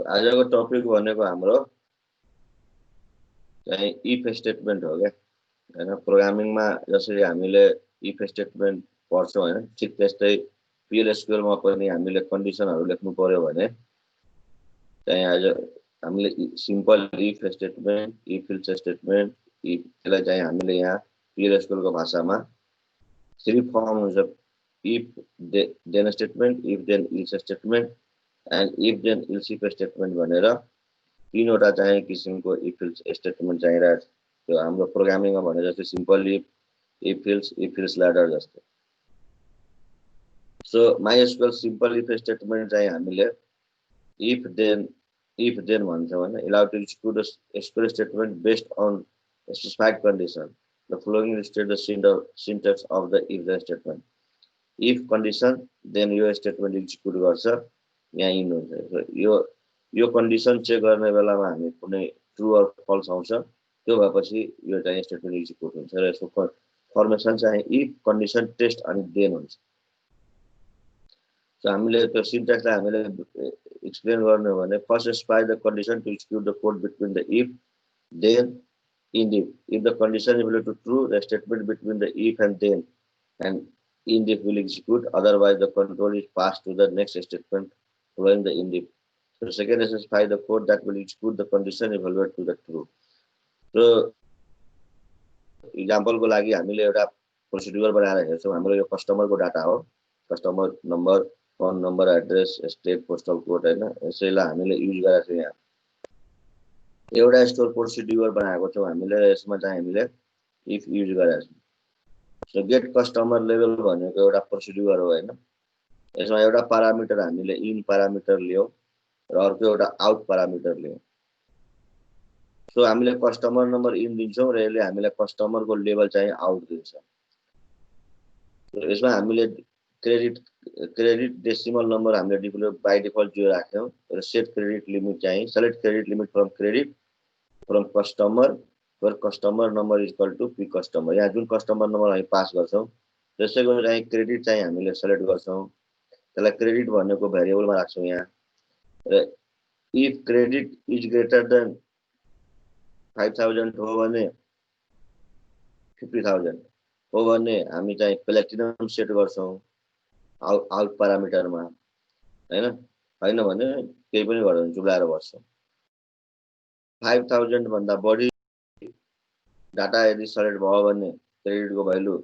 आजको टपिक भनेको हाम्रो चाहिँ इफ स्टेटमेन्ट हो क्या हैन। प्रोग्रामिङमा जसरी हामीले इफ स्टेटमेन्ट पढ्छौँ हैन, ठिक त्यस्तै PL/SQL मा पनि हामीले कन्डिसनहरु लेख्नु पर्यो भने चाहिँ आज हामीले simple if statement, if else statement, if त्यसलाई चाहिँ हामीले यहाँ PL/SQL को भाषामा 3 फर्म हुन्छ। If then statement, if then else statement and if then else if statement भनेर तीनवटा चाहिँ किसिमको इफ एल्स स्टेटमेन्ट चाहिरहेको छ। त्यो हाम्रो प्रोग्रामिङमा भने जस्तै सिम्पल इफ एल्स ल्याडर जस्तो। So MySQL simple if statement चाहिँ हामीले इफ देन भन्छौँ हैन। allow to execute a SQL statement based on a specified condition. The following illustrate the syntax of the if then statement. If condition then यो statement execute गर्छ, यहाँ in हुन्छ। यो condition check गर्ने बेलामा हामी कुनै ट्रु अर फल्स आउँछ, त्यो भएपछि यो चाहिँ स्टेटमेन्ट एक्जिक्युट हुन्छ र यसको फर्मेसन चाहिँ इफ कन्डिसन टेस्ट अनि देन हुन्छ। सो हामीले त्यो सिन्ट्याक्सलाई हामीले एक्सप्लेन गर्ने हो भने first specify the condition to execute the code between the if then in if the condition is to true the statement between the if and then and in if will execute, otherwise the control is passed to the next statement following the in if. So second specify the code that will execute the condition evaluate to the true. So example को लागि हामीले एउटा procedure बनाएर हेर्छौं। हाम्रो यो कस्टमरको data हो, customer number, phone number, address, state, postal code हैन। यसैलाई हामीले युज गरेर चाहिँ यहाँ एउटा स्टोर प्रोसिड्युर बनाएको छौं हामीले। यसमा चाहिँ हामीले इफ युज गरेर छौं। सो गेट कस्टमर लेभल भनेको एउटा प्रोसिड्युर हो हैन। यसमा एउटा प्यारामिटर हामीले इन प्यारामिटर लियौ र अर्को एउटा आउट प्यारामिटर लियौ। सो हामीले कस्टमर नम्बर इन दिन्छौं र यसले हामीलाई कस्टमरको लेभल चाहिँ आउट दिन्छ। यसमा हामीले क्रेडिट डेसिमल नम्बर हामीले डिफल्ट बाइ डिफल्ट 0 राख्यौं र सेट क्रेडिट लिमिट चाहिँ select credit limit from customer where customer number is equal to p customer। यहाँ जुन कस्टमर नम्बर हामी पास गर्छौं त्यसैको चाहिँ क्रेडिट चाहिँ हामीले सेलेक्ट गर्छौं। त्यसलाई क्रेडिट भनेको भेरिएबलमा राख्छौं यहाँ। र if credit is greater then 5000 हो भने 50000 हो भने हामी चाहिँ प्लेटिनम सेट गर्छौं आउट प्यारामिटरमा हैन। हैन भने केही पनि गर्दैन, चुलाएर बस्छौं। 5000 भन्दा बढी डाटा यदि सेलेक्ट भयो भने क्रेडिटको भ्यालु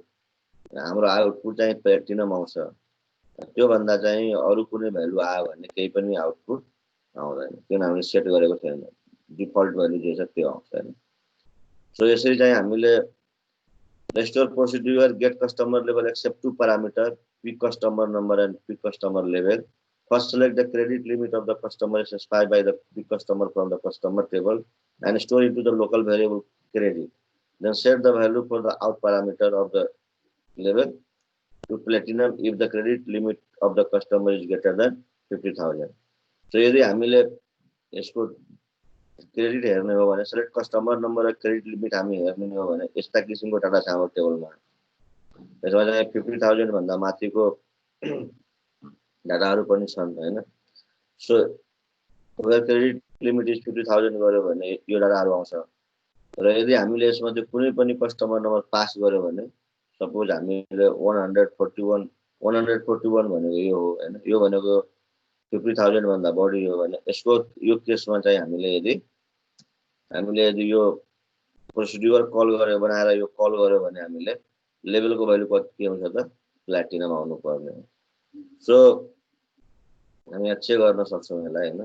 हाम्रो आउटपुट चाहिँ प्लेटिनम आउँछ। त्यो भन्दा चाहिँ अरु कुनै भ्यालु आयो भने केही पनि आउटपुट आउँदैन, किन हामीले सेट गरेको छैन। डिफल्ट भ्यालु जे छ त्यो आउँछ हैन। सो यसरी चाहिँ हामीले restore procedure get customer level accept two parameter p customer number and p customer level. First select the credit limit of the customer specified by the p customer from the customer table and store it to the local variable credit. Then set the value for the out parameter of the level to platinum if the credit limit of the customer is greater than 50,000. So यदि हामीले यसको credit हेर्ने हो भने select customer number र credit limit हामी हेर्ने हो भने यस्ता किसिमको डाटा छ हाम्रो टेबलमा। यसमा चाहिँ 50,000 भन्दा माथिको डाटाहरु पनि छन् हैन। So where credit limit is 50,000 गर्यो भने यो डाटाहरु आउँछ। र यदि हामीले यसमा चाहिँ कुनै पनि कस्टमर नम्बर पास गर्यो भने सपोज हामीले 141 भनेको यो हो हैन। यो भनेको 50,000 भन्दा बढी हो भने यसको यो केसमा चाहिँ हामीले यदि यो प्रोसिड्युर कल गर्यो बनाएर यो कल गर्यो भने हामीले लेभलको भ्यालु कति के हुन्छ त प्लेटिनम आउनु पर्ने हो। सो हामी यहाँ चेक गर्न सक्छौं यसलाई हैन।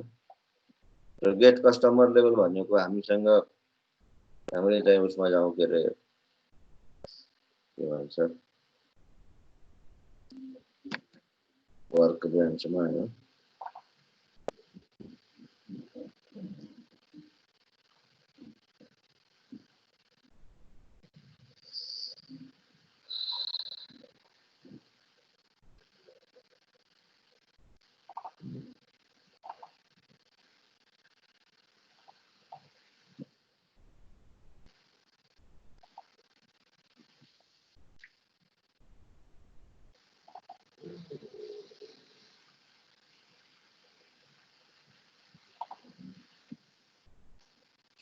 र गेट कस्टमर लेभल भनेको हामीसँग हामीले चाहिँ उसमा जाउँ के रे के भन्छ वर्क बेन्चमा हैन।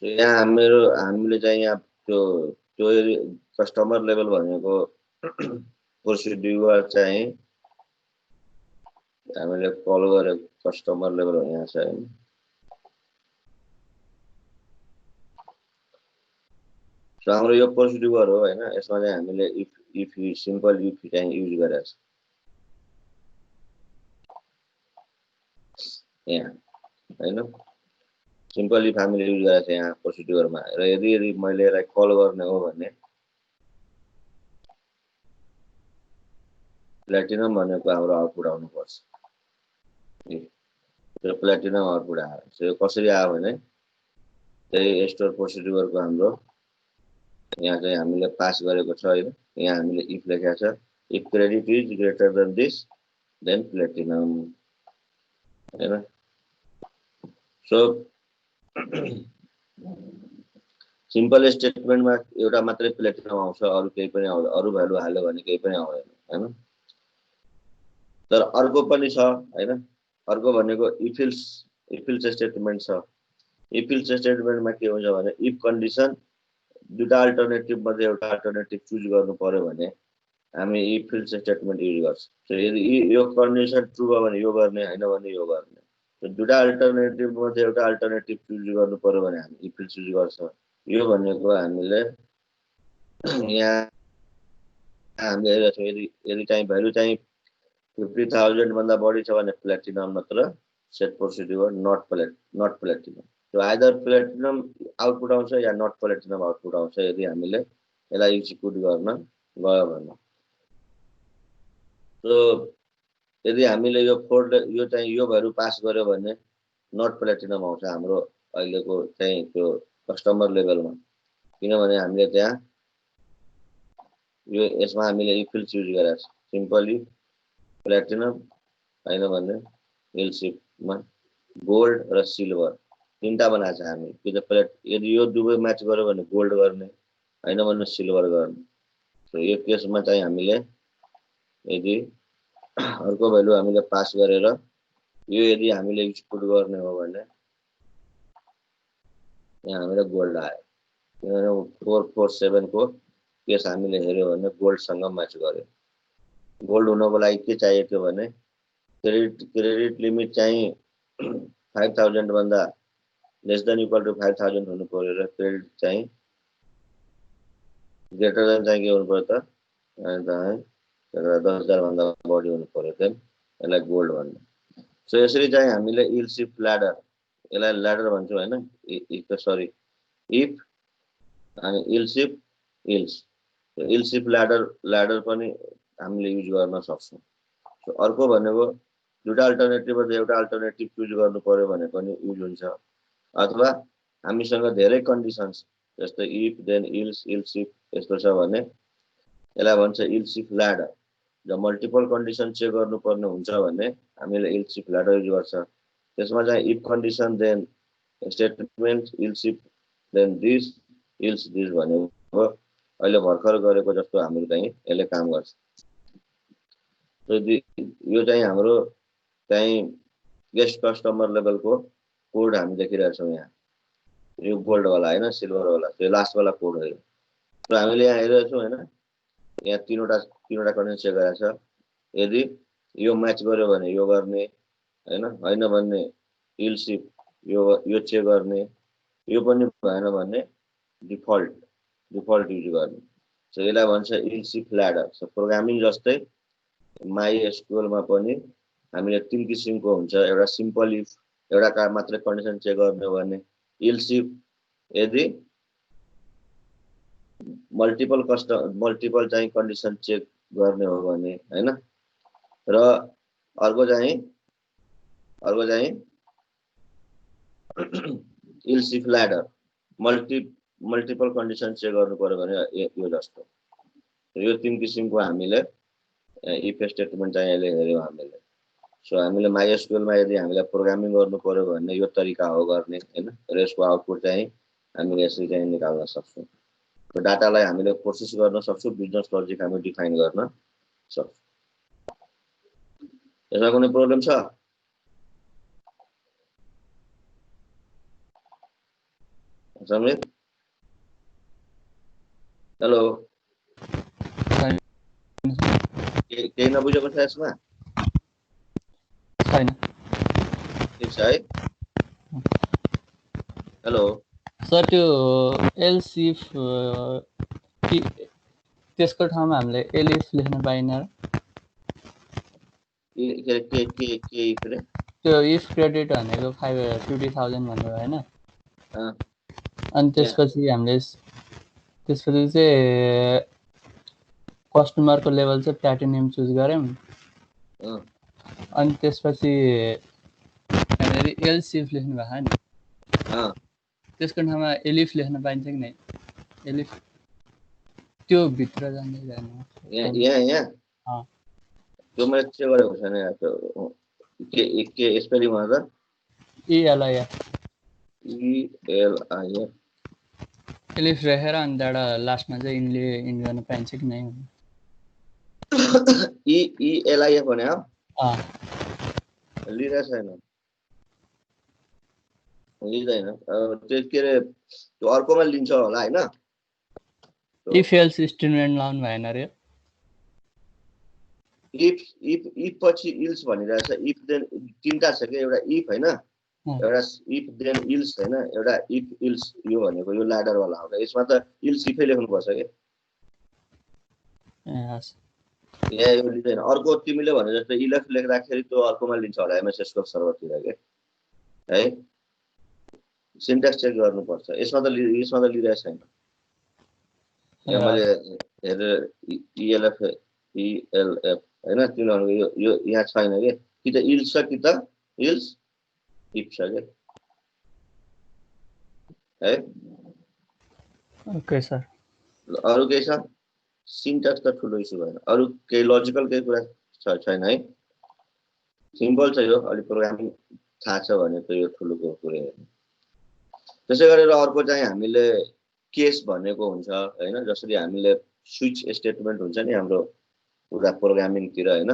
सो यहाँ हामीले चाहिँ यहाँ त्यो कस्टमर लेभल भनेको प्रोसिड्युर चाहिँ हामीले कल गरेको कस्टमर लेभल यहाँ छ हैन। सो हाम्रो यो प्रोसिड्युर हो हैन। यसमा चाहिँ हामीले इफ सिम्पल इफ चाहिँ युज गरेको छ यहाँ हैन। सिम्पल इफ हामीले युज गरेको छ यहाँ प्रोसिड्युरमा। र यदि मैले यसलाई कल गर्ने हो भने प्लेटिनम भनेको हाम्रो आउटपुट आउनु पर्छ। यो प्लेटिनम आउटपुट आयो। सो यो कसरी आयो भने त्यही स्टोर प्रोसिड्युरको हाम्रो यहाँ चाहिँ हामीले पास गरेको छ हैन। यहाँ हामीले इफ लेखेको छ if credit is greater than this then platinum हैन। सो सिम्पल स्टेटमेन्टमा एउटा मात्रै प्लेटिनम आउँछ, अरु केही पनि आउँदैन। अरु भ्यालु हाल्यो भने केही पनि आउँदैन हैन। तर अर्को पनि छ हैन। अर्को भनेको इफ इल्स स्टेटमेन्ट छ। इफ इल्स स्टेटमेन्टमा के हुन्छ भने इफ कन्डिसन दुईटा अल्टरनेटिभ मध्ये एउटा अल्टरनेटिभ चुज गर्नु पर्यो भने हामी इफ इल्स स्टेटमेन्ट युज गर्छौं। सो यदि यो कन्डिसन ट्रु भयो भने यो गर्ने, हैन भने यो गर्ने। सो दुईटा अल्टरनेटिभ मध्ये एउटा अल्टरनेटिभ चुज गर्नु पर्यो भने हामी इफ इल्स युज गर्छौं। यो भनेको हामीले यहाँ हामीले हेरेछौं यदि चाहिँ भ्यालु चाहिँ 50,000 भन्दा बढी छ भने प्लेटिनम, नत्र set procedure not platinum. So either platinum output आउँछ या नट प्लेटिनम आउटपुट आउँछ यदि हामीले यसलाई एक्जिक्युट गर्न गयो भने। सो यदि हामीले यो कोड यो चाहिँ यो भ्यालु पास गर्यो भने नट प्लेटिनम आउँछ हाम्रो अहिलेको चाहिँ त्यो कस्टमर लेभलमा। किनभने हामीले त्यहाँ यो यसमा हामीले इफ इल्स युज गरेका छौं। सिम्पली प्लेटिनम हैन भने इल्समा गोल्ड र सिल्भर तीनटा बनाएको छ हामी। यदि यो दुवै म्याच गर्यो भने गोल्ड गर्ने, हैन भने सिल्भर गर्ने। सो यो केसमा चाहिँ हामीले यदि अर्को भ्यालु हामीले पास गरेर यो यदि हामीले एक्जिक्युट गर्ने हो भने यहाँ हामीले गोल्ड आयो। किनभने 447 को केस हामीले हेर्यो भने गोल्डसँग म्याच गर्यो। गोल्ड हुनको लागि के चाहिएको भने क्रेडिट लिमिट चाहिँ 5000 भन्दा लेस देन इक्वल टु 5000 हुनु पर्यो र क्रेडिट चाहिँ ग्रेटर देन चाहिँ के हुनु पर्यो त 10,000 भन्दा बढी हुनु पर्यो। देन यसलाई गोल्ड भन्नु। सो यसरी चाहिँ हामीले इल्स ल्याडर, यसलाई ल्याडर भन्छौं हैन। इफ अनि इल्स ल्याडर पनि हामीले युज गर्न सक्छौं। सो अर्को भनेको दुईटा अल्टरनेटिभ मध्ये एउटा अल्टरनेटिभ चुज गर्नु पर्यो भने पनि युज हुन्छ। अथवा हामीसँग धेरै कन्डिसन्स जस्तै इफ देन इल्स इफ यस्तो छ भने यसलाई भन्छ इल्स इफ ल्याडर। जब मल्टिपल कन्डिसन चेक गर्नुपर्ने हुन्छ भने हामीले इल्स इफ ल्याडर युज गर्छ। त्यसमा चाहिँ if condition then statement else if then this भनेको अहिले भर्खर गरेको जस्तो हाम्रो चाहिँ यसले काम गर्छ। यो चाहिँ हाम्रो चाहिँ गेस्ट कस्टमर लेभलको कोड हामी देखिरहेका छौं यहाँ। यो गोल्ड वाला हैन, सिल्भर वाला, त्यो लास्ट वाला कोड हो यो। सो हामीले यहाँ हेरेका छौं हैन। यहाँ तीनवटा कन्डिसन चेक गरेको छ। यदि यो म्याच गर्यो भने यो गर्ने, हैन भने इल्स इफ यो चेक गर्ने, यो पनि भएन भने डिफल्ट युज गर्ने। सो यसलाई भन्छ else if ladder. So programming जस्तै MySQL मा पनि हामीले तीन किसिमको हुन्छ। एउटा सिम्पल इफ, एउटा मात्र कन्डिसन चेक गर्ने हो भने इल्स इफ, यदि मल्टिपल चाहिँ कन्डिसन चेक गर्ने हो भने हैन। र अर्को चाहिँ else if ladder, multiple condition check गर्नु पर्यो भने यो जस्तो। यो तीन किसिमको हामीले इफ स्टेटमेन्ट चाहिँ अहिले हेर्यौं हामीले। सो हामीले MySQL मा यदि हामीले प्रोग्रामिङ गर्नु पर्यो भने यो तरिका हो गर्ने हैन। र यसको आउटपुट चाहिँ हामीले यसरी चाहिँ निकाल्न सक्छौं। त्यो डाटालाई हामीले प्रोसेस गर्न सक्छौं, बिजनेस लजिक हामी डिफाइन गर्न सक्छौं। यसमा कुनै प्रब्लम छ? समीर हेलो केही नबुझेको छ यसमा छैन ठिक छ है हेलो सर त्यो एलसिफ त्यसको ठाउँमा हामीले एलिफ लेख्न पाइन्न र के इफ रे त्यो इफ क्रेडिट भनेको 50,000 भनेको हैन अँ, अनि त्यसपछि हामीले त्यसपछि चाहिँ कस्टमरको लेभल चाहिँ प्ल्याटिनियम चुज गर्यौं अँ, अनि त्यसपछि हामीले एलसिफ लेख्नु भएको नि अँ, त्यसको ठाउँमा एलिफ लेख्न पाइन्छ कि नै एलिफ त्यो भित्र जाँदै जानु यहाँ अँ त्यो मैले चेक गरेको छैन यार त्यो के स्पेलिङ भन त इएलआइएफ ELIF एलिफ राखेर अनि त्यहाँबाट लास्टमा चाहिँ इन्ड गर्न पाइन्छ कि नै ELIF भने हो अँ लिइरहेको छैन लिँदैन त्यो के अरे त्यो अर्कोमा लिन्छ होला होइन इफ एल्स स्टेटमेन्ट लाउनु भएन रे इफ पछि इल्स भनिरहेछ इफ देन तीनटा छ कि एउटा इफ होइन एउटा इफ देन इल्स होइन एउटा इफ इल्स यो भनेको यो ल्याडर वाला हो यसमा त इल्स इफै लेख्नुपर्छ कि यहाँ यो लिँदैन अर्को तिमीले भने जस्तो इलेफ लेख्दाखेरि त्यो अर्कोमा लिन्छ होला एमएसएसको सर्भरतिर के है सिन्ट्याक्स चेक गर्नुपर्छ यसमा त लिइरहेको छैन यहाँ मैले हेरेर इएलएफ होइन तिनीहरूको यो यहाँ छैन कि त इल्स छ कि त इल्स इफ छ कि है ओके सर अरू केही छ सिन्ट्याक्स त ठुलो इस्यु भएन अरू केही लजिकल केही कुरा छैन है सिम्पल छ यो अलिक प्रोग्रामिङ थाहा छ भने त यो ठुलो कुरा होइन त्यसै गरेर अर्को चाहिँ हामीले केस भनेको हुन्छ होइन जसरी हामीले स्विच स्टेटमेन्ट हुन्छ नि हाम्रो पुरा प्रोग्रामिङतिर होइन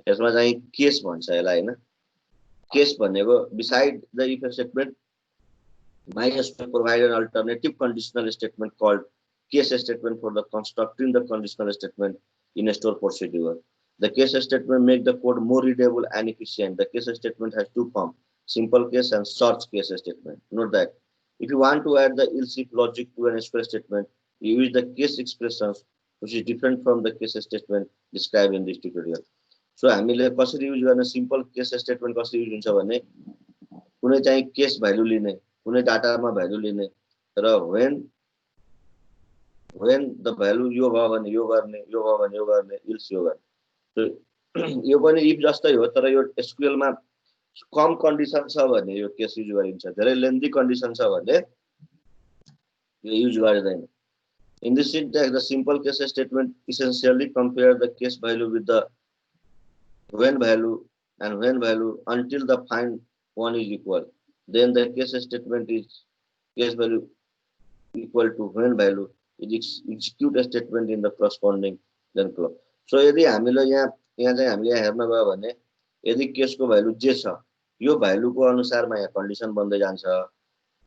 यसमा चाहिँ केस भन्छ यसलाई होइन केस भनेको beside the if statement MySQL provide an alternative conditional statement called case statement for the constructing the conditional statement in a store procedure. The case statement make the code more readable and efficient. The case statement has two forms, simple case and search case statement. Note that if you want to add the else if logic to an SQL statement, you use the case expressions, which is different from the case statement described in this tutorial. So हामीले कसरी use गर्ने simple case statement कसरी use हुन्छ भने कुनै चाहिँ case value लिने कुनै डाटामा भ्यालु लिने र when द भ्यालु यो भयो भने यो गर्ने यो भयो भने यो गर्ने इल्स यो गर्ने यो पनि इफ जस्तै हो तर यो एसक्यूएल मा कम कन्डिसन छ भने यो केस युज गरिन्छ धेरै लेन्थी कन्डिसन छ भने यो use गरिदैन in this syntax the simple case statement essentially compare the case value with the when value and when value until the find one is equal then the case statement is case value equal to when value is execute a statement in the corresponding then clause so यदि हामीले यहाँ चाहिँ हामीले हेर्न गयो भने यदि केसको भ्यालु जे छ यो भ्यालुको अनुसारमा यहाँ कन्डिसन बन्दै जान्छ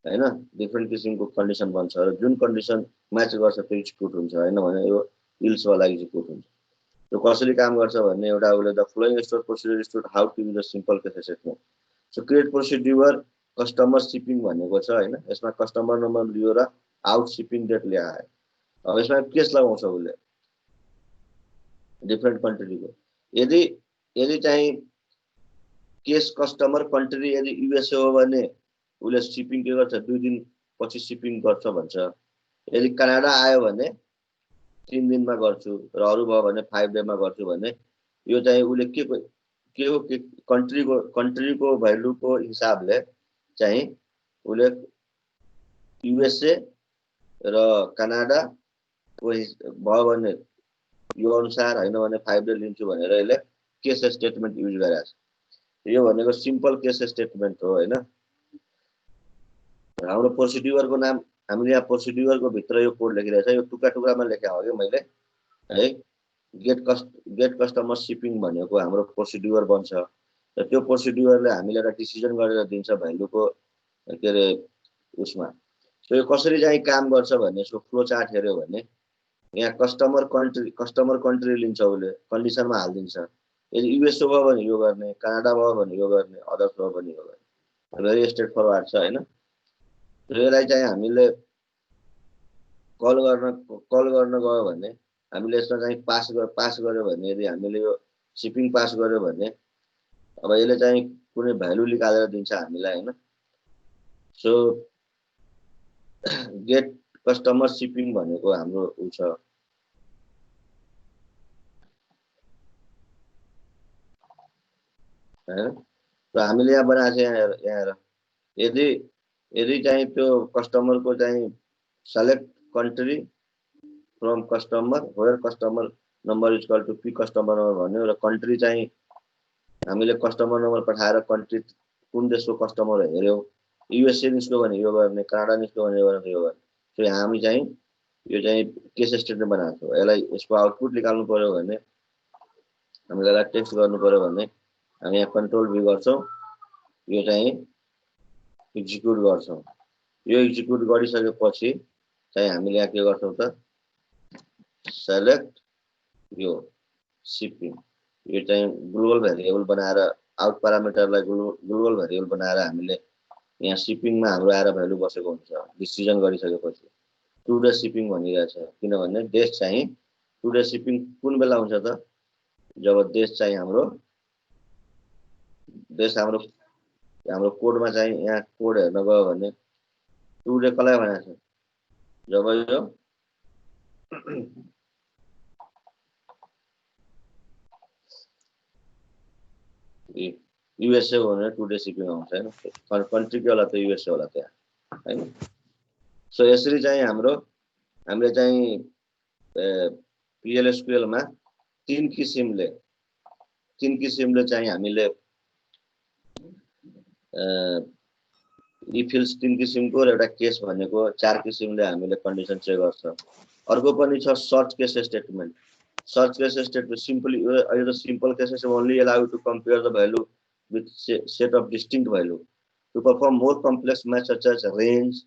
हैन डिफरेन्ट किसिमको कन्डिसन बन्छ र जुन कन्डिसन म्याच गर्छ त्यो एक्जिक्युट हुन्छ हैन भने यो इल्स वाला एक्जिक्युट हुन्छ त्यो कसरी काम गर्छ भन्ने एउटा उले the following store procedure store how to use the simple case statement so create procedure customer shipping भनेको छ हैन यसमा कस्टमर नम्बर लियो र आउट शिपिङ डेट ल्याए अब यसमा केस लगाउँछ उले डिफरेन्ट कन्ट्रीको यदि चाहिँ केस कस्टमर कन्ट्री यदि युएसए हो भने उले शिपिङ के गर्छ 2 दिन पछि शिपिङ गर्छ भन्छ यदि कनाडा आयो भने 3 दिनमा गर्छु र अरु भयो भने 5 डेमा गर्छु भने यो चाहिँ उले के हो कन्ट्रीको भ्यालुको हिसाबले चाहिँ उले युएसए र कनाडा को भयो भने यो अनुसार हैन भने 5 डे लिन्छु भनेर यसले केस स्टेटमेन्ट युज गरेछ यो भनेको सिम्पल केस स्टेटमेन्ट हो हैन हाम्रो प्रोसिड्युरको नाम हामीले यहाँ प्रोसिड्युरको भित्र यो कोड लेखिरहेछ यो टुक्रा लेखे हो के मैले है गेट कस्टमर शिपिङ भनेको हाम्रो प्रोसिड्युर बन्छ र त्यो प्रोसिड्युरले हामीले एउटा डिसिजन गरेर दिन्छ भ्यालुको के रे उसमा सो सो यो कसरी चाहिँ काम गर्छ भन्ने यसको फ्लो चार्ट हेऱ्यो भने यहाँ कस्टमर कन्ट्री लिन्छ, उसले कन्डिसनमा हालिदिन्छ। यदि युएसओ भयो भने यो गर्ने, कनाडा भयो भने यो गर्ने, अदर्स भयो भने यो गर्ने। भेरी स्ट्रेट फरवार्ड छ होइन। यसलाई चाहिँ हामीले कल गर्न गयो भने हामीले यसमा चाहिँ पास गर्यो भने, यदि हामीले यो सिपिङ पास गर्यो भने अब यसले चाहिँ कुनै भ्यालु निकालेर दिन्छ हामीलाई होइन। सो गेट कस्टमर सिपिङ भनेको हाम्रो उ छ। हैन, र हामीले यहाँ बनाएको छ यहाँ यदि चाहिँ त्यो कस्टमरको चाहिँ select country from customer where customer number is equal to P customer number भन्यो र कन्ट्री चाहिँ हामीले कस्टमर नम्बर पठाएर कन्ट्री कुन देशको कस्टमर हेऱ्यौ, युएसए निस्क्यो भने यो गर्ने, कनाडा निस्क्यो भने यो गर्ने, यो गर्ने। सो यहाँ हामी चाहिँ यो चाहिँ केस स्टेटमेन्ट बनाएको छौँ। यसलाई यसको आउटपुट निकाल्नु पर्यो भने हामीलाई टेक्स्ट गर्नु पर्यो भने हामी यहाँ कन्ट्रोल भी गर्छौँ, यो चाहिँ एक्जिक्युट गर्छौँ। यो एक्जिक्युट गरिसकेपछि चाहिँ हामीले यहाँ के गर्छौँ त सेलेक्ट यो सिपिङ, यो चाहिँ ग्लोबल भेरिएबल बनाएर आउट प्यारामिटरलाई ग्लोबल भेरिएबल बनाएर हामीले यहाँ सिपिङमा हाम्रो आएर भ्यालु बसेको हुन्छ। डिसिजन गरिसकेपछि टु डे सिपिङ भनिरहेछ, किनभने देश चाहिँ टु डे सिपिङ कुन बेला हुन्छ त जब देश चाहिँ हाम्रो कोडमा चाहिँ यहाँ कोड हेर्न गयो भने टु डे कसलाई भनेको छ, जब यो युएसए हो भने टु डे सिपिङ आउँछ होइन। कन्ट्री के होला त युएसए होला त्यहाँ होइन। सो यसरी चाहिँ हामीले चाहिँ पिएलएसक्यूएलमा तीन किसिमले चाहिँ हामीले इफिल्स 3 किसिमको र एउटा केस भनेको 4 किसिमले हामीले कन्डिसन चेक गर्छ। अर्को पनि छ search case statement. Search case statement simply यो त simple cases only allow to compare the value with set of distinct value to perform more complex match such as range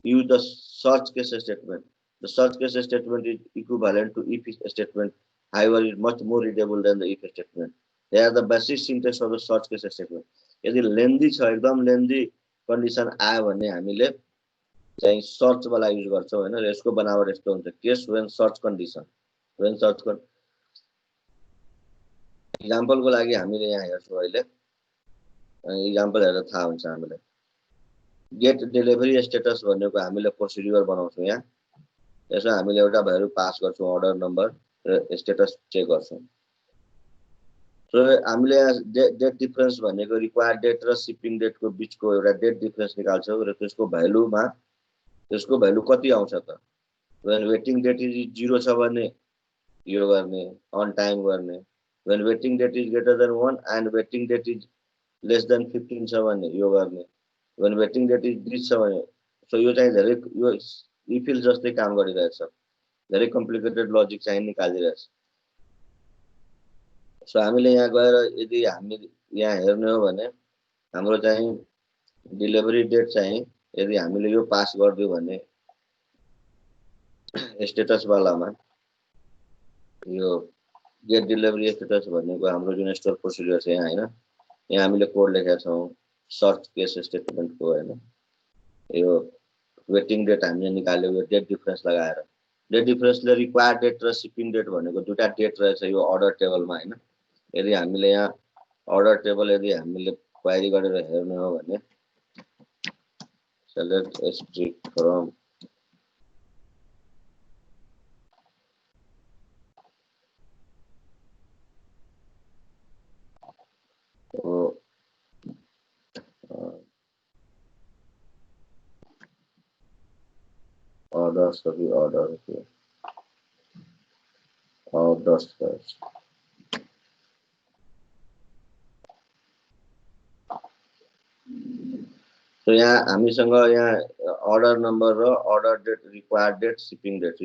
use the search case statement. The search case statement is equivalent to if statement, however it is much more readable than the if statement. They are the basic syntax of the search case statement. यदि लेन्दी छ एकदम लेन्दी condition आयो भने हामीले चाहिँ search वाला use गर्छौं हैन। यसको बनावट यस्तो हुन्छ case when search condition when search example को लागि हामीले यहाँ हेर्छौं अहिले एक्जाम्पल हेरेर थाहा हुन्छ हामीलाई। गेट डेलिभरी स्टेटस भनेको हामीले प्रोसिड्युर बनाउँछौं यहाँ। यसमा हामीले एउटा भ्यालु पास गर्छौं अर्डर नम्बर र स्टेटस चेक गर्छौं। सो हामीले डेट डिफरेन्स भनेको रिक्वायर्ड डेट र शिपिङ डेट को बीचको एउटा डेट डिफरेन्स निकाल्छौं र त्यसको भ्यालु कति आउँछ त। व्हेन वेटिङ डेट इज 0 छ भने यो गर्ने अन टाइम गर्ने। When waiting date is greater than 1 and waiting date is less than 15 छ भने यो गर्ने। When waiting date is this भने सो यो चाहिँ धेरै यो इफिल जस्तै काम गरिरहेछ, धेरै कम्प्लिकेटेड लजिक चाहिँ निकालिरहेछ। सो हामीले यहाँ गएर यदि हामी यहाँ हेर्ने हो भने हाम्रो चाहिँ डेलिभरी डेट चाहिँ यदि हामीले यो पास गर्दियो भने स्टेटस वालामा यो गेट डेलिभरी स्टेटस भनेको हाम्रो जुन स्टोर प्रोसिड्युर छ यहाँ हैन। यहाँ हामीले कोड लेखेका छौं सर्च केस स्टेटमेन्ट को हैन। यो वेटिङ डेट हामीले निकाल्यो यो डेट डिफरेन्स लगाएर। डेट डिफरेन्सले रिक्वायर्ड डेट र शिपिङ डेट भनेको दुईटा डेट रहेछ यो अर्डर टेबलमा हैन। यदि हामीले यहाँ अर्डर टेबल यदि हामीले क्वेरी गरेर हेर्ने हो भने सेलेक्ट स्ट्रिक्ट फ्रम orders सबै order here orders first so यहाँ हामीसँग यहाँ अर्डर नम्बर र order date required date shipping date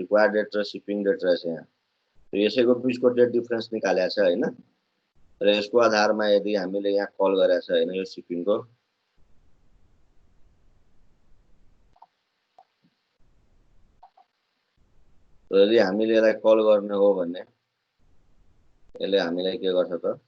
र शिपिङ डेट रहेछ यहाँ। तो यसैको बीचको डेट डिफरेन्स निकालेको छ हैन र यसको आधारमा यदि हामीले यहाँ कल गरेको छ हैन यो शिपिङको यदि हामीले यसलाई कल गर्ने हो भने यसले हामीलाई के गर्छ त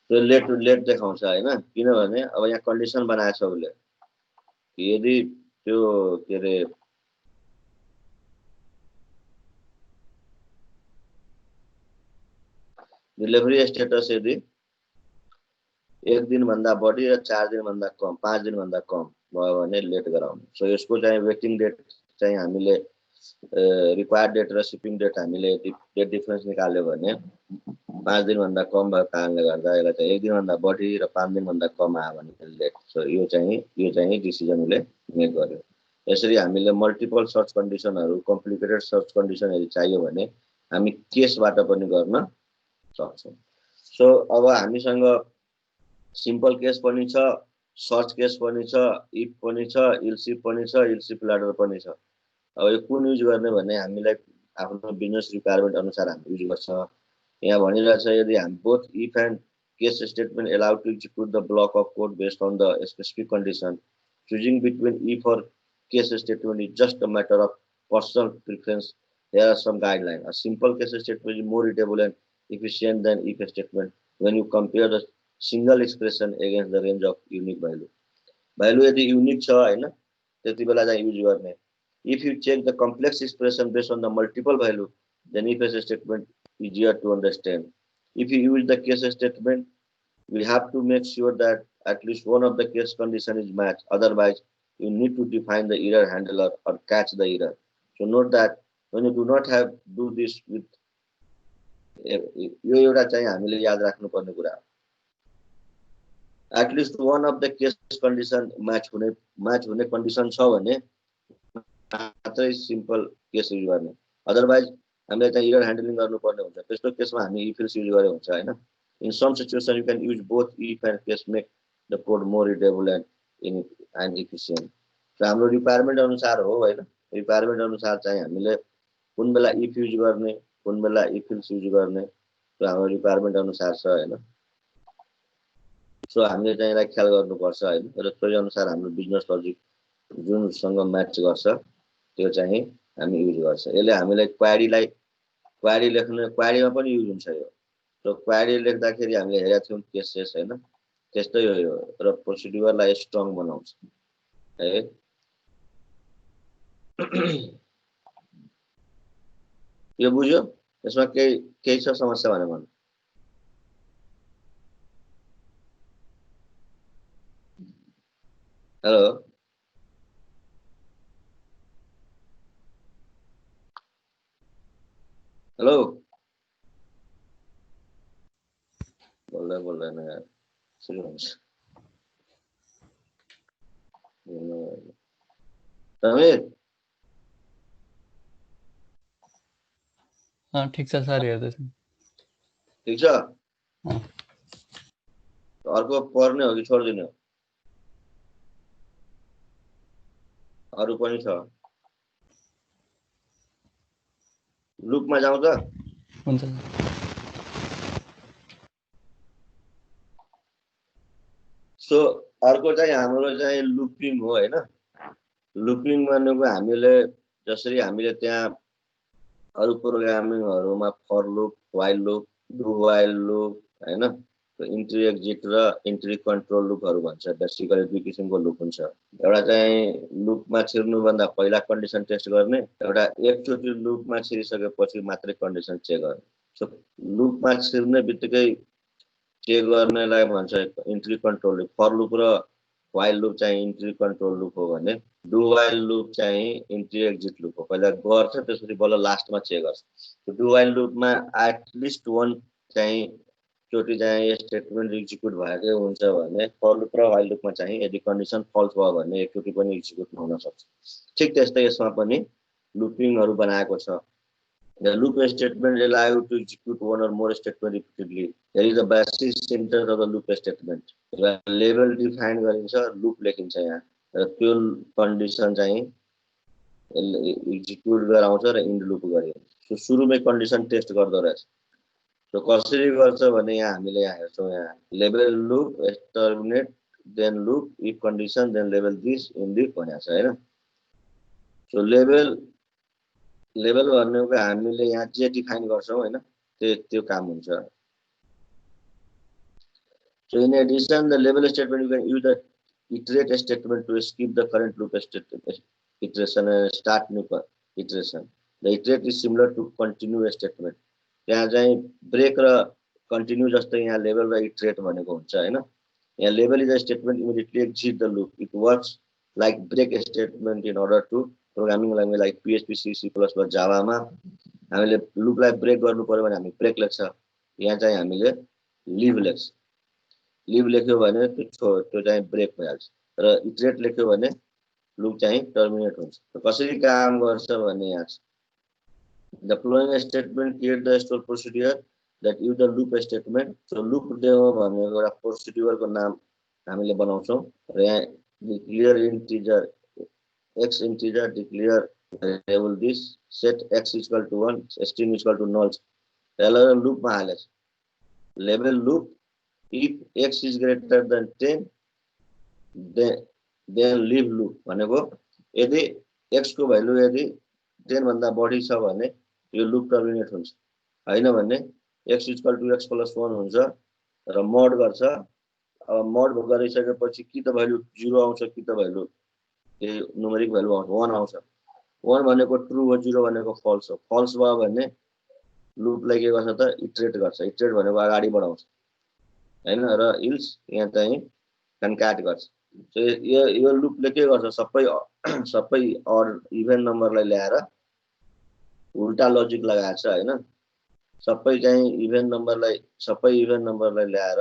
त्यो लेट टु लेट देखाउँछ हैन किनभने अब यहाँ कन्डिसन बनाएको छ उसले यदि त्यो के अरे डिलिभरी स्टेटस यदि 1 दिनभन्दा बढी र 4 दिनभन्दा कम 5 दिनभन्दा कम भयो भने लेट गराउने सो यसको चाहिँ वेटिङ डेट चाहिँ हामीले रिक्वायर्ड डेट र शिपिङ डेट हामीले डेट डिफरेन्स निकाल्यो भने 5 दिनभन्दा कम भएको कारणले गर्दा यसलाई चाहिँ 1 दिनभन्दा बढी र 5 दिनभन्दा कम आयो भने लेट सो यो चाहिँ डिसिजन उसले मेक गर्यो यसरी हामीले मल्टिपल सर्च कन्डिसनहरू कम्प्लिकेटेड सर्च कन्डिसनहरू चाहियो भने हामी केसबाट पनि गर्न सक्छौँ सो अब हामीसँग सिम्पल केस पनि छ सर्च केस पनि छ इफ पनि छ इल्सिफ पनि छ इल्सिफ ल्याडर पनि छ अब यो कुन युज गर्ने भने हामीलाई आफ्नो बिजनेस रिक्वायरमेन्ट अनुसार हामी युज गर्छ यहाँ भनिरहेछ यदि हामी both if and case statement allowed to execute the block of code based on the specific condition choosing between if or case statement is just a matter of personal preference. There are some guidelines. A simple case statement is more readable and efficient than if statement when you compare the single expression against the range of unique value. Value यदि unique छ हैन त्यति बेला चाहिँ use गर्ने if you check the complex expression based on the multiple value then if statement easier to understand. If you use the case statement we have to make sure that at least one of the case condition is matched. Otherwise, you need to define the error handler or catch the error. So note that when you do not have do this with यो एउटा चाहिँ हामीले याद राख्नुपर्ने कुरा at least one of the case condition match हुने condition छ भने मात्रै सिम्पल केस युज गर्ने अदरवाइज हामीले चाहिँ एरर ह्यान्डलिङ गर्नुपर्ने हुन्छ त्यस्तो केसमा हामी if else युज गरे हुन्छ हैन In some situations, you can use both if and case make the code more readable and efficient. So हाम्रो रिक्वायरमेन्ट अनुसार हो हैन रिक्वायरमेन्ट अनुसार चाहिँ हामीले कुन बेला if युज गर्ने कुन बेला if else युज गर्ने त्यो हाम्रो रिक्वायरमेन्ट अनुसार छ हैन सो हामीले चाहिँ यसलाई ख्याल गर्नुपर्छ हैन र त्यही अनुसार हाम्रो बिजनेस लजिक जुनसँग म्याच गर्छ त्यो चाहिँ हामी युज गर्छ यसले हामीलाई क्वेरी लेख्ने क्वेरीमा पनि युज हुन्छ यो So क्वेरी लेख्दाखेरि हामीले हेरेका थियौं केसेस हैन त्यस्तै हो यो र प्रोसिड्युरलाई स्ट्रङ बनाउँछ है यो बुझ्यो यसमा केही छ समस्या भने भन्नु हेलो हेलो बोल्दैन यार सुरु हुन्छ समीर ठिक छ सर हेर्दैछु ठीक छ अर्को पढ्ने हो कि छोड्दिने हो अरु पनि छ लुपमा जाउँ त हुन्छ सो अर्को चाहिँ हाम्रो चाहिँ लुपिङ हो हैन लुपिङ भनेको हामीले जसरी हामीले त्यहाँ अरु प्रोग्रामिङहरुमा for loop while loop do while loop हैन इन्ट्री एक्जिट र इन्ट्री कन्ट्रोल लुपहरु भन्छ बेसिकली दुई किसिमको लुप हुन्छ एउटा चाहिँ लुपमा छिर्नु भन्दा पहिला कन्डिसन टेस्ट गर्ने एउटा एकचोटी लुपमा छिरिसकेपछि मात्रै कन्डिसन चेक गर्ने सो लुपमा छिर्ने बित्तिकै चेक गर्नेलाई भन्छ entry control loop for loop र व्हाइल लुप चाहिँ इन्ट्री कन्ट्रोल लुप हो भने डु व्हाइल लुप चाहिँ इन्ट्री एक्जिट लुप हो पहिला गर्छ त्यसपछि बल्ल लास्टमा चेक गर्छ डु व्हाइल लुपमा एट लिस्ट वन चाहिँ चोटि चाहिँ स्टेटमेन्ट एक्जिक्युट भएकै हुन्छ भने फर लुप र व्हाइल लुपमा चाहिँ यदि कन्डिसन फल्स भयो भने एकचोटि पनि एक्जिक्युट हुन सक्छ। ठिक त्यस्तै यसमा पनि लुपिङहरू बनाएको छ। The loop statement allows you to execute one or more statement repeatedly. There is a basis center of the loop statement. Level define गरिन्छ, लुप लेखिन्छ यहाँ र त्यो कन्डिसन चाहिँ एक्जिक्युट गराउँछ र इन्ड लुप गरिन्छ। सो सुरुमै कन्डिसन टेस्ट गर्दो रहेछ। सो कसरी गर्छ भने यहाँ हामीले यहाँ हेर्छौँ, यहाँ level loop terminate then loop if condition then level this in loop भनेको छ हैन। सो लेभल भनेको हामीले यहाँ जे डिफाइन गर्छौँ हैन, त्यो काम हुन्छ। So in addition, the label statement you can use the iterate statement to skip the current loop statement iteration and start new iteration. The iterate is similar to continue statement. यहाँ चाहिँ break र continue जस्तै यहाँ label र iterate भनेको हुन्छ हैन। यहाँ label is a statement immediately exit the loop. It works like break statement in order to programming language like PHP, C, C++ Java मा हामीले लुपलाई ब्रेक गर्नु पर्यो भने हामी ब्रेक लेख्छ। यहाँ चाहिँ हामीले लिभ लेख्छ। लिभ लेख्यो भने त्यो चाहिँ ब्रेक भइहाल्छ र इटरेट लेख्यो भने लुप चाहिँ टर्मिनेट हुन्छ। कसरी काम गर्छ भने यहाँ the following statement create the store procedure that use the loop statement. So loop demo भनेको एउटा प्रोसिड्युरको नाम हामीले बनाउँछौँ र यहाँ declare integer x integer declare variable this set x equal to 1 string equal to null त्यसलाई लुप मा हालेछ। Level loop if x is greater than 10 then leave loop भनेको यदि x को भ्यालु यदि 10 भन्दा बढी छ भने यो लुप टर्मिनेट हुन्छ, हैन भने x equal to x plus 1 हुन्छ र मोड गर्छ। अब मोड गरिसकेपछि कि त भ्यालु 0 आउँछ कि त भ्यालु न्युमेरिक भ्यालु आउँछ 1 आउँछ। 1 भनेको ट्रु हो, 0 भनेको फल्स हो। फल्स भयो भने लुपलाई के गर्छ त इटरेट गर्छ। इटरेट भनेको अगाडि बढाउँछ हैन र इल्स यहाँ चाहिँ कन्क्याट गर्छ। सो यो लुपले के गर्छ सबै अड इभन नम्बरलाई ल्याएर उल्टा लजिक लगाएछ हैन। सबै इभन नम्बरलाई ल्याएर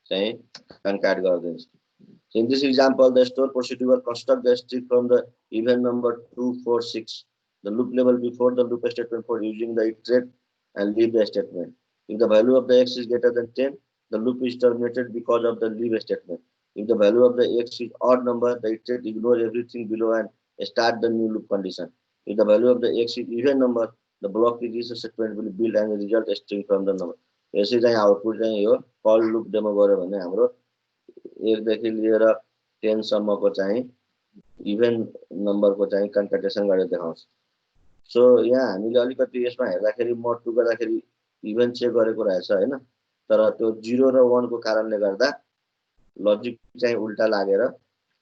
चाहिँ कन्क्याट गरिदिन्छ। So in this example, the store procedure construct the string from the even number 2, 4, 6. The loop label before the loop statement for using the iterate and leave the statement. If the value of the x is greater than 10, the loop is terminated because of the leave statement. If the value of the x is odd number, the iterate ignore everything below and start the new loop condition. If the value of the x is even number, the block is statement will build and result a string from the number. यसै चाहिँ output चाहिँ यो call loop demo गर्यो भने हाम्रो 1 देखि लिएर 10 सम्मको चाहिँ इभन नम्बरको चाहिँ कन्कटेसन गरेर देखाउँछ। सो यहाँ हामीले अलिकति यसमा हेर्दाखेरि मोड 2 गर्दाखेरि इभन चेक गरेको रहेछ हैन, तर त्यो 0 र 1 को कारणले गर्दा लजिक चाहिँ उल्टा लागेर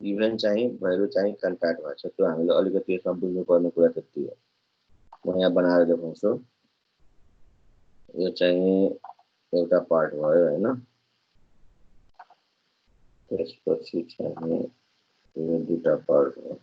इभन चाहिँ भ्यालु चाहिँ कन्क्याट भएछ। त्यो हामीले अलिकति यसमा बुझ्नुपर्ने कुरा त्यति हो। म यहाँ बनाएर देखाउँछु। यो चाहिँ एउटा पार्ट भयो हैन। त्यसपछि चाहिँ यो दुईटा पार्ट हो।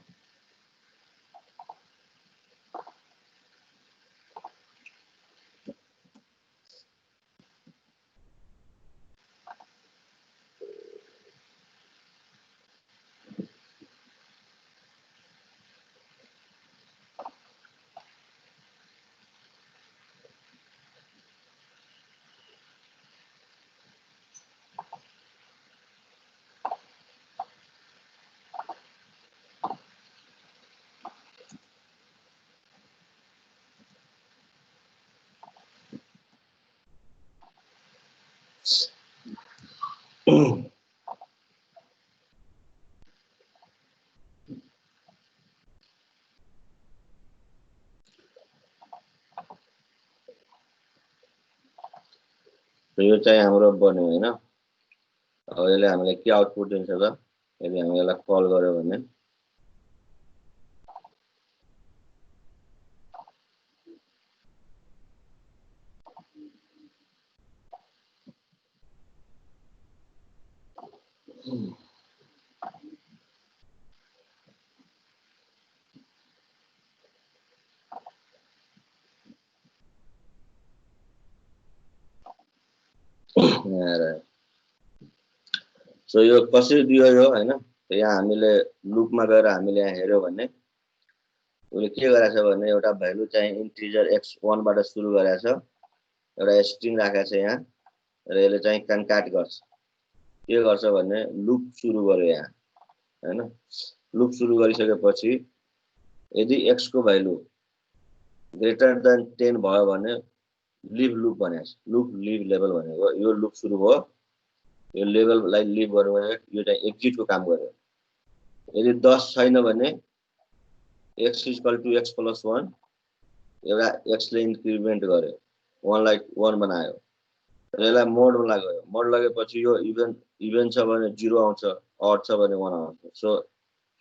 यो चाहिँ हाम्रो बन्यो हैन। अब यसले हामीलाई के आउटपुट दिन्छ त यदि हामी यसलाई कल गर्यो भने सो यो कसरी दियो यो हैन, यहाँ हामीले लुपमा गएर हामीले यहाँ हेर्यो भने उसले के गरेछ भने एउटा भ्यालु चाहिँ इन्टिजर x1 बाट सुरु गरेछ, एउटा स्ट्रिङ राखेछ यहाँ, र यसले चाहिँ कन्क्याट गर्छ। के गर्छ भने लुप सुरु गर्यो यहाँ हैन। लुप सुरु गरिसकेपछि यदि x को भ्यालु ग्रेटर देन 10 भयो भने लिभ लुप भनेछ। लुप लिभ लेभल भनेको यो लुप सुरु भयो, यो लेभललाई लिभ गर्यो भने यो चाहिँ एक्जिटको काम गर्यो। यदि 10 छैन भने x = x + 1 एउटा x ले इन्क्रिमेन्ट गर्यो, 1 लाई 1 बनायो, र यसलाई मोडमा लाग्यो। मोड लगेपछि यो इभन छ भने 0 आउँछ, अड छ भने 1 आउँछ। सो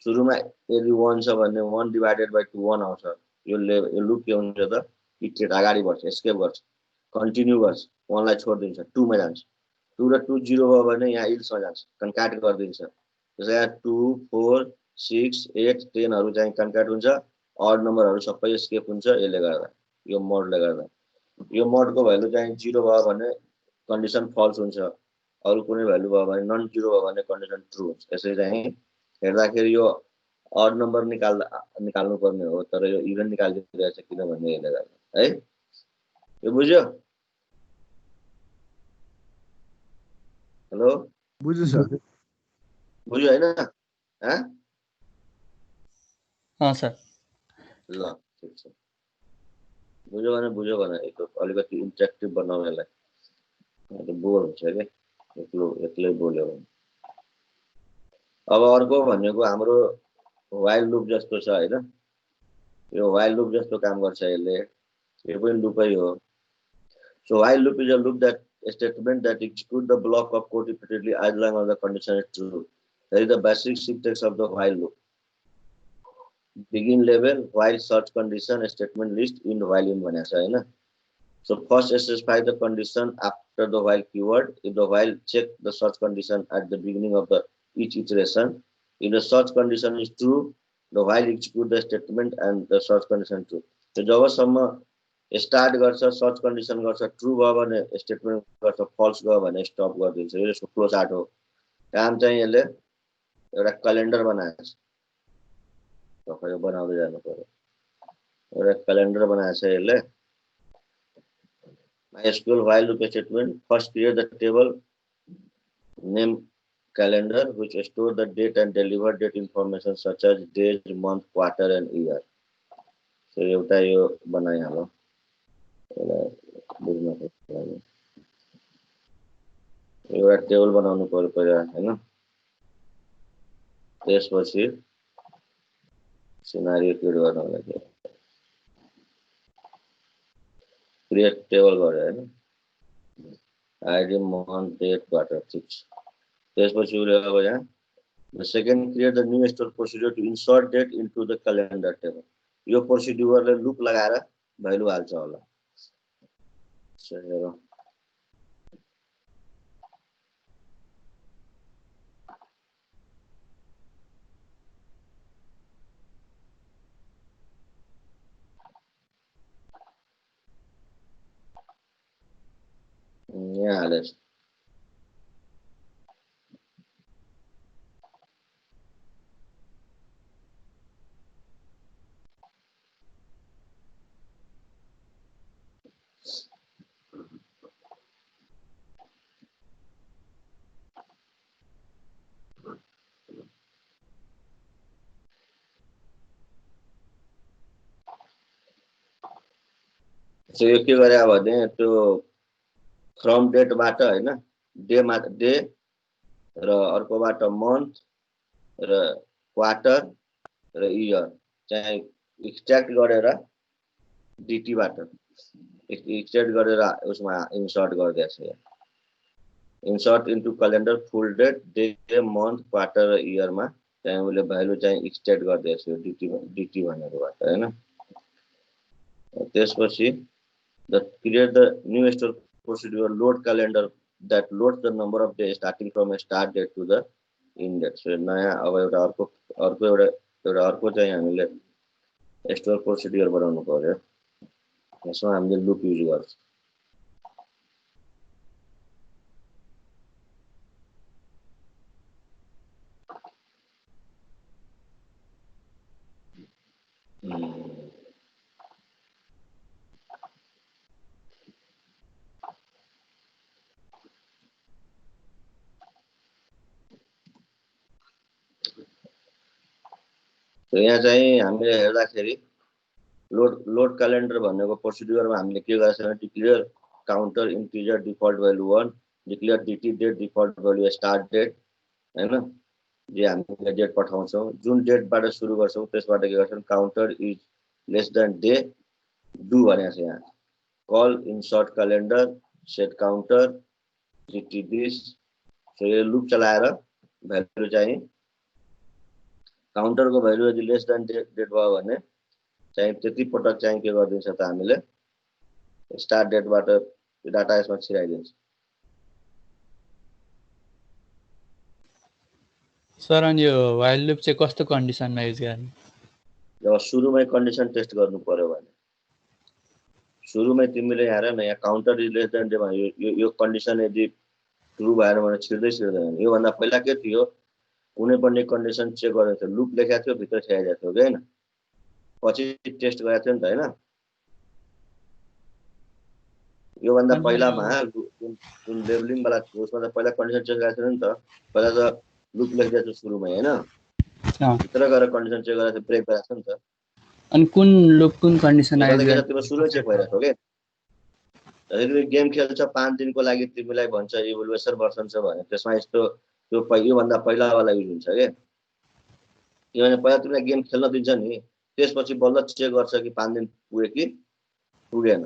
सुरुमा यदि 1 छ भने 1 / 2 1 आउँछ। यो लुप के हुन्छ त, इटरेट अगाडि बढ्छ, एस्केप गर्छ, कन्टिन्यू गर्छ, 1 लाई छोड्दिन्छ, 2 मा जान्छ। 2 र 2 0 भयो भने यहाँ इल्समा जान्छ, कन्क्याट गरिदिन्छ। त्यसै यहाँ 2 4 6 8 10 हरू चाहिँ कन्क्याट हुन्छ, अड नम्बरहरू सबै एस्केप हुन्छ। यसले गर्दा यो मोडले गर्दा यो मोडको भ्यालु चाहिँ 0 भयो भने कन्डिसन फल्स हुन्छ, अरु कुनै भ्यालु भयो भने नन 0 भयो भने कन्डिसन ट्रु हुन्छ। यसरी चाहिँ हेर्दाखेरि यो अड नम्बर निकाल्नु पर्ने हो, तर यो इभन निकालिदिरहेछ किनभने यसले गर्दा है। यो बुझ्यो? हेलो, बुझ्यो सर? बुझ्यो हैन? सर। ल ठीक छ, बुझ्यो भने अलिकति इन्टरेक्टिभ बनाउँ यसलाई, बोर हुन्छ कि एक्लै बोल्यो भने। अब अर्को भनेको हाम्रो वाइल लुप जस्तो छ हैन। यो वाइल लुप जस्तो काम गर्छ यसले, यो पनि लुपै हो। So while loop is a loop that a statement that executes the block of code repeatedly as long as the condition is true. That is the basic syntax of the while loop. Begin level, while search condition, statement list, in while in भनेको छ हैन। So first specify the condition after the while keyword. If the while check the search condition at the beginning of the each iteration. If the search condition is true, the while execute the statement and the search condition true. So जबसम्म start गर्छ, search condition गर्छ, true भयो भने statement गर्छ, falls गयो भने stop गरिदिन्छ। यो यसको फ्लो चार्ट हो। काम चाहिँ यसले एउटा क्यालेन्डर बनाएको छ, तपाईले बनाउँदै जानु पर्यो। एउटा क्यालेन्डर बनाएको छ यसले। MySQL while loop statement first create the table name calendar which store the date and deliver date information such as days, month, quarter and year. So एउटा यो बनाइहाल्नु, बुझ्न पर्छ। एउटा टेबल बनाउनु पर्यो पहिला हैन। त्यसपछि सिनारियो क्रिएट गर्नको लागि क्रिएट टेबल गर्यो हैन। आईडी, मन्थ, डेट, क्वार्टर, ठीक छ। त्यसपछि उले अब यहाँ the second create the new store procedure to insert date into the calendar table. यो प्रोसिड्युरले लुप लगाएर भ्यालु हाल्छ होला। सही हो। यहाँ हालेछ। सो यो के गरे भने त्यो फ्रम डेटबाट हैन, डे र अर्कोबाट मन्थ र क्वार्टर र इयर चाहिँ एक्सट्र्याक्ट गरेर डीटी बाट एक्सट्र्याक्ट गरेर उसमा इन्सर्ट गर्दैछ। इन्सर्ट इन्टु क्यालेन्डर फुल डेट, डे, मन्थ, क्वार्टर र इयरमा चाहिँ उले भ्यालु चाहिँ एक्सट्र्याक्ट गर्दैछ यो डीटी भनेकोबाट हैन। त्यसपछि the create the new store procedure load calendar that loads the number of days starting from a start date to the end date. So नयाँ अब एउटा अर्को चाहिँ हामीले स्टोर प्रोसिड्युर बनाउनु पर्यो। यसमा हामीले लुप युज गर्छ। यहाँ चाहिँ हामीले हेर्दाखेरि लोड क्यालेन्डर भनेको प्रोसिड्युरमा हामीले के गरेको छ भने declare counter integer default value 1, declare DT date default value start date हैन, जे हामीले डेट पठाउँछौँ, जुन डेटबाट सुरु गर्छौँ त्यसबाट के गर्छौँ counter is less than day do भनेको छ यहाँ, call insert calendar set counter DT this. So यो लुप चलाएर भ्यालु चाहिँ काउन्टरको भ्यालु यदि लेस देन डेट भयो भने चाहिँ त्यति पटक चाहिँ के गरिदिन्छ त हामीले स्टार्ट डेटबाट डाटा यसमा छिराइदिन्छ। सर अनि यो व्हाइल लुप चाहिँ कस्तो कन्डिसनमा युज गर्ने? जब सुरुमै कन्डिसन टेस्ट गर्नु पर्यो भने सुरुमै तिमीले हेर न यहाँ counter is less than day भने यो कन्डिसन यदि ट्रु भएन भने छिर्दैन। योभन्दा पहिला के थियो कुनै पनि कन्डिसन चेक गरेको थियो लुप लेखेको थियो भित्र छिराइदिएको थियो कि हैन, पछि टेस्ट गरेको थियो नि त हैन। योभन्दा पहिलामा जुन लेबलिङ वाला उसमा त पहिला कन्डिसन चेक गरेको थियो नि त, पहिला त लुप लेखिदिएको थियो सुरुमै हैन, भित्र गएर कन्डिसन चेक गरेको थियो ब्रेक गरेको थियो नि त। अनि कुन लुप कुन कन्डिसन आयो तिम्रो सुरुमै चेक भइरहेको थियो के तिमी गेम खेल्छ 5 दिनको लागि तिमीलाई भन्छ इभोल्युसन भर्सन छ भने त्यसमा यस्तो त्यो योभन्दा पहिलावाला युज हुन्छ के, किनभने पहिला तिमीलाई गेम खेल्न दिन्छ नि त्यसपछि बल्ल चेक गर्छ कि 5 दिन पुग्यो कि पुगेन।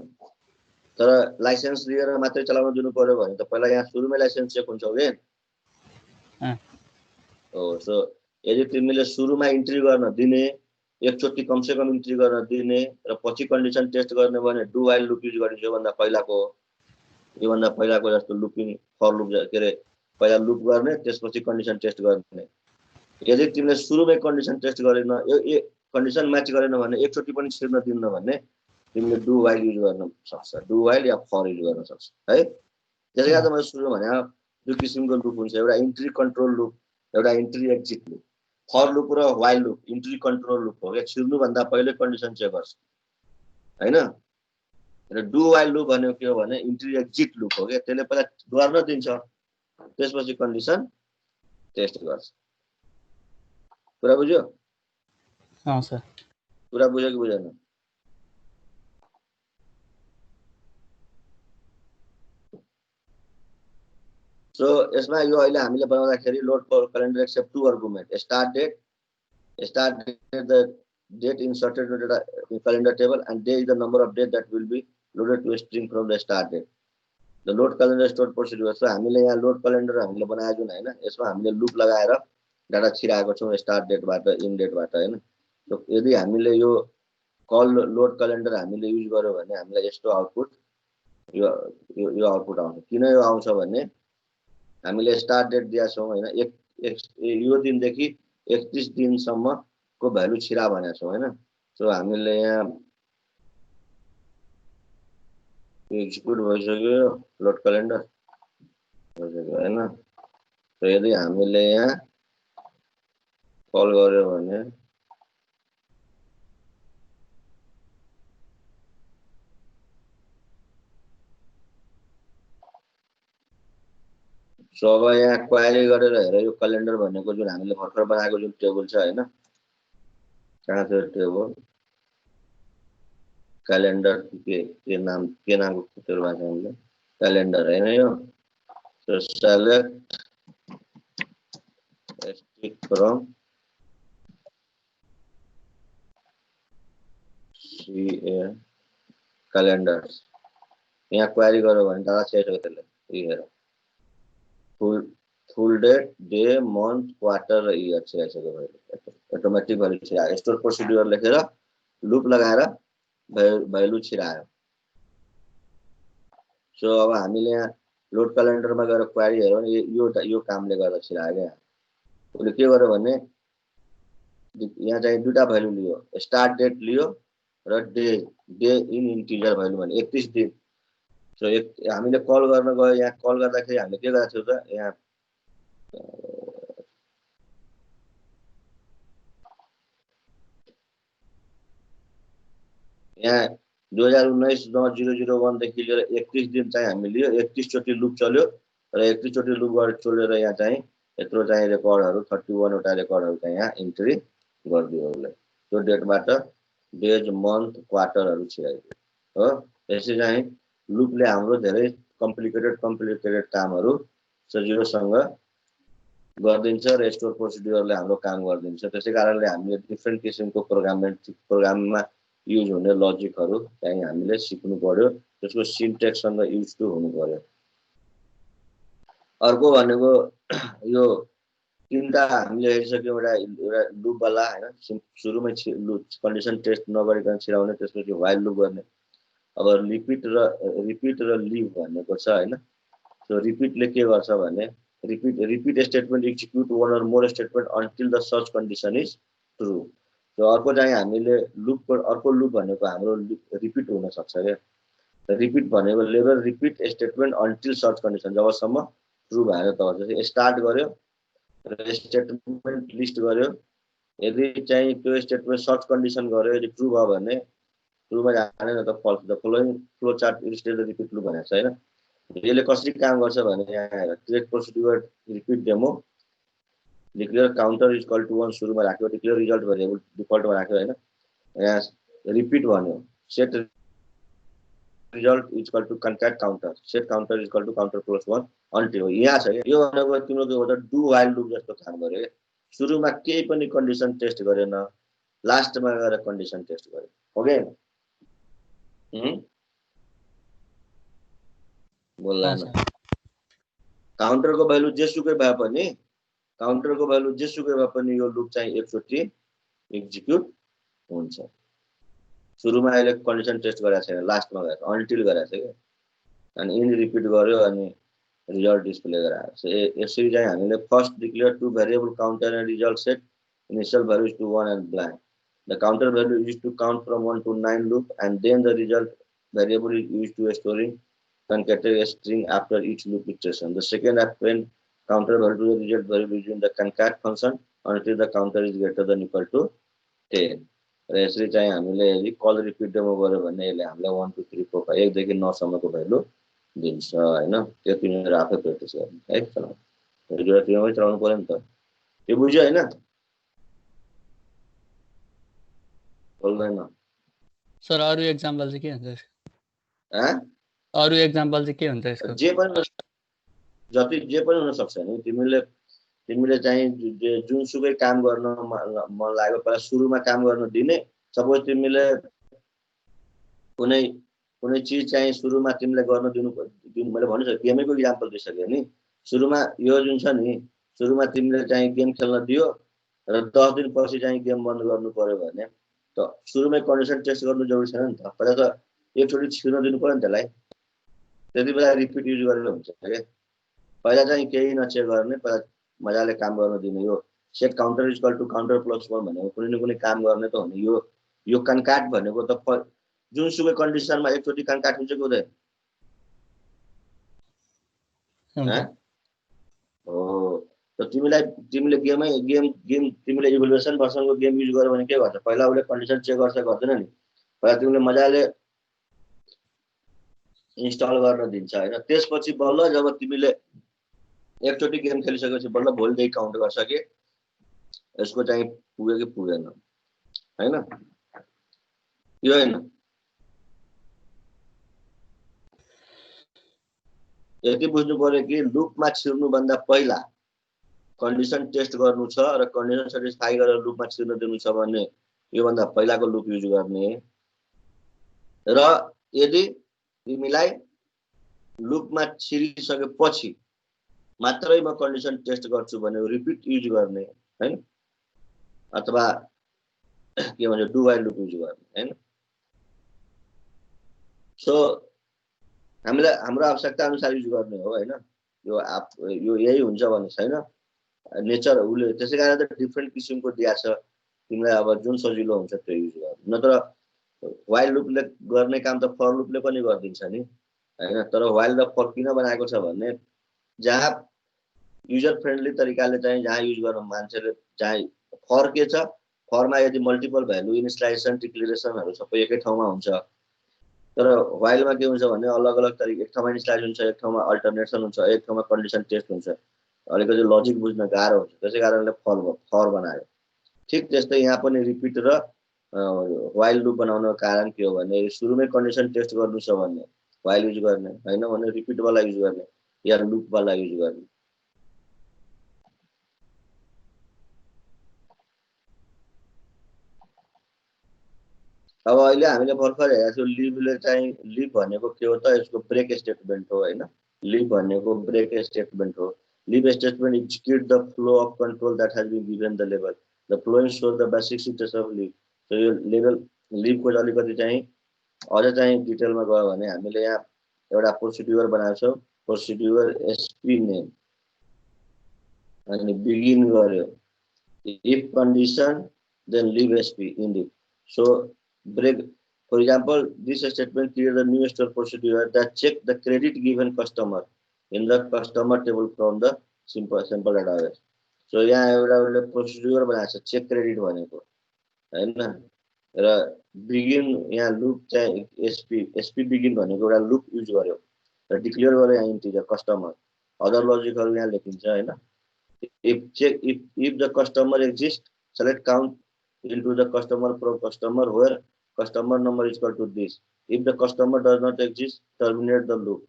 तर लाइसेन्स लिएर मात्रै चलाउन दिनु पर्यो भने त पहिला यहाँ सुरुमै लाइसेन्स चेक हुन्छ के हो। सो यदि तिमीले सुरुमा इन्ट्री गर्न दिने एकचोटि कमसेकम इन्ट्री गर्न दिने र पछि कन्डिसन टेस्ट गर्ने भने डु व्हाइल लुप युज गरिन्छ। योभन्दा पहिलाको जस्तो लुपिङ फर लुप के अरे पहिला लुप गर्ने त्यसपछि कन्डिसन टेस्ट गर्ने। यदि तिमीले सुरुमै कन्डिसन टेस्ट गरेन यो कन्डिसन म्याच गरेन भने एकचोटि पनि छिर्न दिन्न भने तिमीले डु व्हाइल युज गर्न सक्छ, डु व्हाइल या फर युज गर्न सक्छ है। त्यसै कारण मैले सुरु भने दुई किसिमको लुप हुन्छ, एउटा इन्ट्री कन्ट्रोल लुप, एउटा entry exit loop. For loop र while loop entry control loop हो क्या, छिर्नु भन्दा पहिले कन्डिसन चेक गर्छ हैन। र डु व्हाइल लुप भनेको के हो भने इन्ट्री एक्जिट लुप हो क्या, त्यसले पहिला गर्न दिन्छ त्यसपछि कन्डिसन टेस्ट गर्छ। कुरा बुझ्यो? सर कुरा बुझ्यो कि बुझेन? सो यसमा यो अहिले हामीले बनाउँदाखेरि load calendar accept two argument start date the date inserted into the calendar table and day is the number of days that will be loaded to a string from the start date. The load calendar stored procedure. So हामीले यहाँ load calendar हामीले बनाएको जुन हैन यसमा हामीले loop लगाएर data छिराएको छौं स्टार्ट डेटबाट इन डेटबाट हैन। सो यदि हामीले यो कल लोड क्यालेन्डर हामीले युज गर्यो भने हामीलाई यस्तो आउटपुट यो आउटपुट आउँछ। किन यो आउँछ भने हामीले स्टार्ट डेट दिया छौं हैन, यो दिनदेखि 31 दिनसम्म को भ्यालु छिरा भनेको छौं हैन। सो हामीले यहाँ एक्जिक्युट भइसक्यो लोड क्यालेन्डर भइसक्यो हैन। सो यदि हामीले यहाँ कल गर्यो भने सो अब यहाँ क्वेरी गरेर हेर यो क्यालेन्डर भनेको जुन हामीले भर्खर बनाएको जुन टेबल छ हैन, कहाँ छ टेबल क्यालेन्डर के नामको टेबल भएको हामीले क्यालेन्डर हैन यो। So select stick from CA calendars यहाँ क्वेरी गर्यो भने डाटा छिराइसक्यो त्यसले। यो हेर फुल डेट डे मन्थ क्वार्टर र इयर छिराइसक्यो भयो, अटोमेटिक भ्यालु छिरायो। स्टोर प्रोसिड्युर लेखेर लुप लगाएर भ्यालु छिरायो। सो अब हामीले यहाँ लोड क्यालेन्डरमा गएर क्वेरी हेर्यो भने यो कामले गर्दा छिरायो क्या। उसले के गर्यो भने यहाँ चाहिँ दुईटा भ्यालु लियो, स्टार्ट डेट लियो र डे इन इन्टिजर भ्यालु भने 31 दिन। सो हामीले कल गर्न गयो, यहाँ कल गर्दाखेरि हामीले के गरेको थियौ त यहाँ यहाँ 2019-9-001 देखि लिएर 31 दिन चाहिँ हामी लियो, 31 चोटि लुप चल्यो र 31 चोटि लुप गरेर चलेर यहाँ चाहिँ यत्रो चाहिँ रेकर्डहरु 31 वटा रेकर्डहरु चाहिँ यहाँ इन्ट्री गरिदियो उसलाई त्यो डेटबाट डेज मन्थ क्वार्टरहरू छिराइदियो हो त्यसै चाहिँ लुपले हाम्रो धेरै कम्प्लिकेटेड कामहरू सजिलोसँग गरिदिन्छ र स्टोर प्रोसिड्युरले हाम्रो काम गरिदिन्छ त्यसै कारणले हामीले डिफ्रेन्ट किसिमको प्रोग्राममा युज हुने लजिकहरू चाहिँ हामीले सिक्नु पर्यो त्यसको सिन्टेक्ससँग युज टु हुनु पर्यो अर्को भनेको यो तीनटा हामीले हेरिसक्यौँ एउटा लुपवाला हैन सुरुमै कन्डिसन टेस्ट नगरिकन छिराउने त्यसपछि व्हाइल लुप गर्ने अब रिपिट र लिभ भनेको छ हैन सो रिपिटले के गर्छ भने repeat statement execute one or more statement until the search condition is true र अर्को चाहिँ हामीले लुपको अर्को लुप भनेको हाम्रो रिपिट हुन सक्छ क्या रिपिट भनेको level repeat statement until search condition जबसम्म ट्रु भएर तब स्टार्ट गर्यो र स्टेटमेन्ट लिस्ट गर्यो यदि चाहिँ त्यो स्टेटमेन्ट सर्च कन्डिसन गर्यो यदि ट्रु भयो भने ट्रुमा जाने त false the following flow chart illustrate the repeat loop भनेको छ हैन यसले कसरी काम गर्छ भने यहाँ create procedure repeat demo declare counter is equal to 1 सुरुमा राख्यो डिक्लेयर रिजल्ट भेरिएबल डिफल्टमा राख्यो हैन यहाँ रिपिट भन्यो set result is equal to concat counter set counter is equal to counter plus 1 until यहाँ छ यो भनेको तिम्रो एउटा डु व्हाइल लुप जस्तो काम गर्यो सुरुमा केही पनि कन्डिसन टेस्ट गरेन लास्टमा गएर कन्डिसन टेस्ट गर्यो ओके बोल्दैन काउन्टरको भ्यालु जेसुकै भए पनि यो लुप चाहिँ एकचोटि एक्जिक्युट हुन्छ सुरुमा अहिले कन्डिसन टेस्ट गरेको छैन लास्टमा गएर अन्टिल गरेको छ के अनि इन रिपिट गर्यो अनि रिजल्ट डिस्प्ले गराएको छ यसरी चाहिँ हामीले first declare two variable counter and result set initial value is to 1 and blank the counter value is to count from 1 to 9 loop and then the result variable is used to storing concatenate a string after each loop iteration. The second append counter value to the result variable using the concat function until the counter is greater than equal to 10. र यसरी चाहिँ हामीले यदि call repeat demo गर्यो भने यसले हामीलाई 1 2 3 4 5 1 देखि 9 सम्मको भ्यालु दिन्छ हैन त्यो तिमीले आफै प्र्याक्टिस गर्नु है चलाउ यो तिमीले चलाउनु पर्यो नि त यो बुझ्यो हैन बोल्दैन सर अरु एक्जाम्पल चाहिँ के हुन्छ अरु एक्जाम्पल चाहिँ के हुन्छ यसको जे पनि हुन सक्छ नि तिमीले चाहिँ जुनसुकै काम गर्न मन लाग्यो पहिला सुरुमा काम गर्न दिने सपोज तिमीले कुनै चीज चाहिँ सुरुमा तिमीले गर्न दिनु मैले भनिसके गेमैको एक्जाम्पल दिइसके नि सुरुमा यो जुन छ नि सुरुमा तिमीले चाहिँ गेम खेल्न दियो र 10 दिन पछि चाहिँ गेम बन्द गर्नु पर्यो भने त सुरुमै कन्डिसन टेस्ट गर्नु जरुरी छैन नि त पहिला त एकचोटि छिर्न दिनु पर्यो नि त्यसलाई त्यति बेला रिपिट युज गरेर हुन्छ के पहिला चाहिँ केही नचेक गर्ने पहिला मजाले काम गर्न दिने यो set counter is equal to counter plus 1 भनेको कुनै न कुनै काम गर्ने त हो नि यो कन्काट भनेको त जुनसुकै कन्डिसनमा एकचोटि कन्काट हुन्छ कि हुँदैन हो त तिमीले गेम तिमीले इभल्युसन भर्सनको गेम युज गर्यो भने के गर्छ पहिला उले कन्डिसन चेक गर्दैन नि पहिला तिमीले मजाले इन्स्टल गर्न दिन्छ हैन त्यसपछि बल्ल जब तिमीले एकचोटि गेम खेलिसकेपछि बल्ल भोलिदेखि काउन्ट गर्छ कि यसको चाहिँ पुग्यो कि पुगेन हैन यो हैन यति बुझ्नु पर्यो कि लुपमा छिर्नु भन्दा पहिला कन्डिसन टेस्ट गर्नु छ र कन्डिसन सेटिस्फाई गरेर लुपमा छिर्न दिनु छ भने यो भन्दा पहिलाको लुप युज गर्ने र यदि तिमीलाई लुपमा छिरिसकेपछि मात्रै म कन्डिसन टेस्ट गर्छु भने रिपिट युज गर्ने हैन अथवा के भन्छ डु व्हाइल लुप युज गर्ने हैन सो हामीलाई हाम्रो आवश्यकता अनुसार युज गर्ने हो हैन यो यही हुन्छ भन्ने छैन नेचर उले त्यसैकारण त डिफ्रेन्ट किसिमको दिया छ तिमीलाई अब जुन सजिलो हुन्छ त्यो युज गर्नु नत्र व्हाइल लुपले गर्ने काम त फर लुपले पनि गर्दिन्छ नि हैन तर व्हाइल र फर किन बनाएको छ भने जहाँ युजर फ्रेन्डली तरिकाले चाहिँ जहाँ युज गर्न मान्छेले चाहिँ फर के छ फरमा यदि मल्टिपल भ्यालु इनिसियलाइजेसन डिक्लेरेसनहरु सबै एकै ठाउँमा हुन्छ तर व्हाइलमा के हुन्छ भने अलग अलग तरिका एक ठाउँमा इनिसियलाइज हुन्छ एक ठाउँमा अल्टरनेसन हुन्छ एक ठाउँमा कन्डिसन टेस्ट हुन्छ अलिकति लजिक बुझ्न गाह्रो हुन्छ त्यसै कारणले फर बनायो ठिक त्यस्तै यहाँ पनि रिपिट र वाइल लुप बनाउनको कारण के हो भने सुरुमै कन्डिसन टेस्ट गर्नु छ भने वाइल युज गर्ने, हैन भने रिपिट वाला युज गर्ने या लुप वाला युज गर्ने। अब अहिले हामीले भर्खर हेरेको थियौँ लिभले चाहिँ लिभ भनेको के हो त, यसको ब्रेक स्टेटमेन्ट हो हैन। लिभ भनेको ब्रेक स्टेटमेन्ट हो। Leave statement execute the flow of control that has been given the लेभल। The following shows the basic sequence of leave. So यो लेभल लिभको अलिकति चाहिँ अझ चाहिँ डिटेलमा गयो भने हामीले यहाँ एउटा प्रोसिड्युर बनाएको छौँ। प्रोसिड्युर एसपी नेम अनि बिगिन गर्यो if condition then leave SP indeed. So break, for example, this statement creates a new store procedure that check the credit given customer in the customer table from the simple database. So यहाँ एउटा procedure बनाएको छ check credit भनेको हैन र begin यहाँ loop चाहिँ SP begin भनेको एउटा लुप युज गर्यो र डिक्लेयर गर्यो यहाँ इन्टिजर कस्टमर। अदर लजिकहरु यहाँ लेखिन्छ हैन। if the customer exists, select count into the customer from customer where customer number is equal to this. If the customer does not exist, terminate the loop.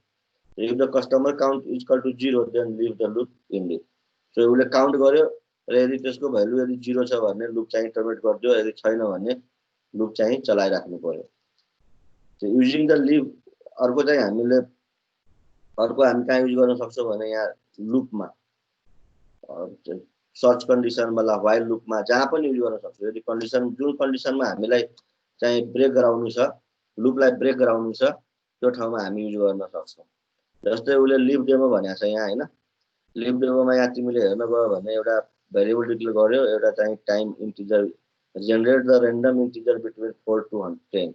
If the customer count is equal to 0, then leave the loop indeed. So उसले count गर्यो र यदि त्यसको value यदि 0 छ भने loop चाहिँ terminate गरिदियो, यदि छैन भने लुप चाहिँ चलाइराख्नु पर्यो। So using the leave अर्को चाहिँ हामी कहाँ युज गर्न सक्छौं भने यहाँ लुपमा सर्च कन्डिसन वाला व्हाइल लुपमा जहाँ पनि युज गर्न सक्छौं। यदि कन्डिसन जुन कन्डिसनमा हामीलाई चाहिँ ब्रेक गराउनु छ, लुपलाई ब्रेक गराउनु छ, त्यो ठाउँमा हामी युज गर्न सक्छौं। जस्तै उले लिभ डेमो भनेको छ यहाँ हैन। लिभ डेमोमा यहाँ तिमीले हेर्न गयो भने एउटा भेरिएबल डिक्लेयर गर्यो, एउटा चाहिँ time integer generate the random integer between 4 to 10।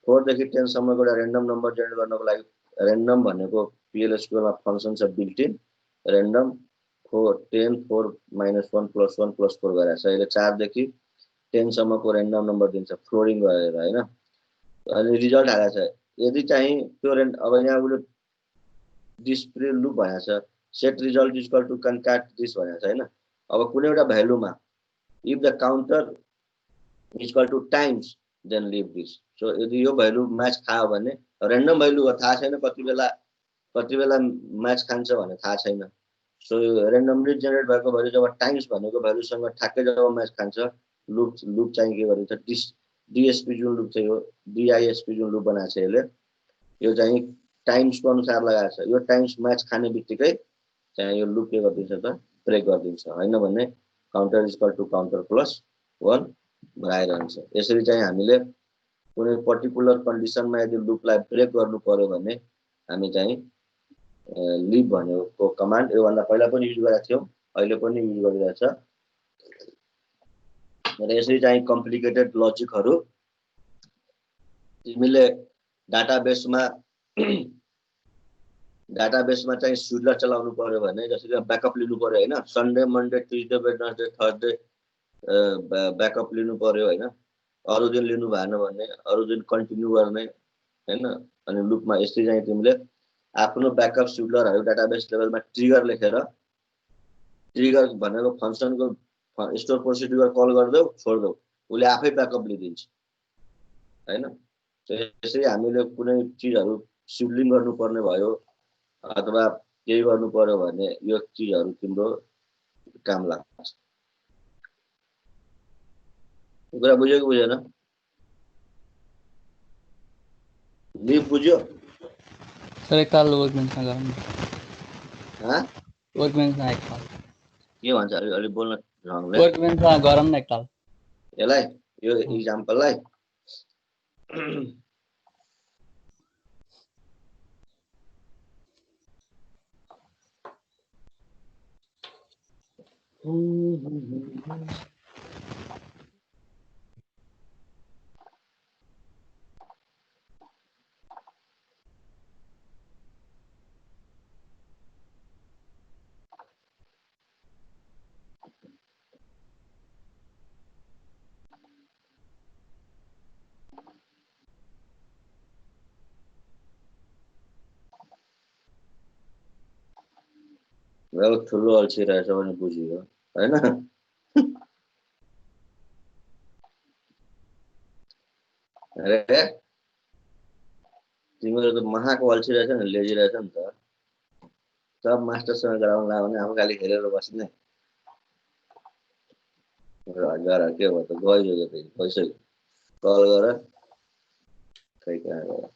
4 देखि 10 सम्मको एउटा र्यान्डम नम्बर जेनेरेट गर्नको लागि र्यान्डम भनेको PL/SQL मा फंक्सन छ बिल्ट इन र्यान्डम 4 10 4 -1 +1 +4 गरेछ। अहिले 4 देखि 10 सम्मको र्यान्डम नम्बर दिन्छ फ्लोरिङ गरेर हैन। अनि रिजल्ट आएको छ। यदि चाहिँ त्यो अब यहाँ उले डिस्प्ले लुप भनेको छ set result is equal to concat this भनेको छ हैन। अब कुनै एउटा भ्यालुमा if the counter is equal to times then leave this. So यदि यो भ्यालु म्याच खायो भने र्यान्डम भ्यालु हो थाहा छैन, कति बेला म्याच खान्छ भने थाहा छैन। सो र्यान्डमली जेनेरेट भएको भ्यालु जब टाइम्स भनेको भ्यालुसँग ठ्याक्कै जब म्याच खान्छ लुप चाहिँ के गरिन्छ डिएसपी जुन लुप चाहिँ हो डिआइएसपी जुन लुप बनाएको छ यसले यो चाहिँ टाइम्सको अनुसार लगाएको छ। यो टाइम्स म्याच खाने बित्तिकै चाहिँ यो लुप के गरिदिन्छ त ब्रेक गरिदिन्छ हैन भने counter is equal to counter +1 भइरहन्छ। यसरी चाहिँ हामीले कुनै पर्टिकुलर कन्डिसनमा यदि लुपलाई ब्रेक गर्नु पर्यो भने हामी चाहिँ लिभ भनेको कमान्ड यो भन्दा पहिला पनि युज गरेका थियौं, अहिले पनि युज गरिरहेछ। र यसरी चाहिँ कम्प्लिकेटेड लजिकहरु तिमीले डाटाबेसमा चाहिँ सुडलर चलाउनु पर्यो भने जसरी ब्याकअप लिनु पर्यो हैन। Sunday Monday Tuesday Wednesday Thursday backup लिनु पर्यो हैन। अरु दिन लिनु भएन भने अरु दिन कन्टिन्यु गर्ने हैन। अनि लुपमा यसरी चाहिँ तिमीले आफ्नो ब्याकअप सुडलरहरु डाटाबेस लेभलमा ट्रिगर लेखेर ट्रिगर भनेको फंक्सनको स्टोर प्रोसिड्युर कल गर्दै छोड्दै उले आफै ब्याकअप लिदिन्छ हैन। त्यसैले हामीले कुनै चीजहरु सिडलिङ गर्नुपर्ने भयो अथवा केही गर्नु पर्यो भने यो चीजहरु तिम्रो काम लाग्छ। कुरा बुझ्यो कि बुझेन? लिभ बुझ्यो? सर एकताल वर्कमेन्समा गरौँ न। हाँ वर्कमेन्समा एकताल के भन्छ अलि बोल्न ढङ्गले वर्कमेन्समा गरौँ न एकताल। यसलाई यो इक्जाम्पललाई ठुलो अल्छी रहेछ भने बुझियो हैन। अरे तिमीहरू त महाको अल्छी रहेछ नि, लेजी रहेछ नि त। सब मास्टरसँग गराउनु लाग्यो भने आफू खालि हेरेर बस्ने। गर के भयो त, गइसक्यो त गइसक्यो। कल गर खै कहाँ गयो।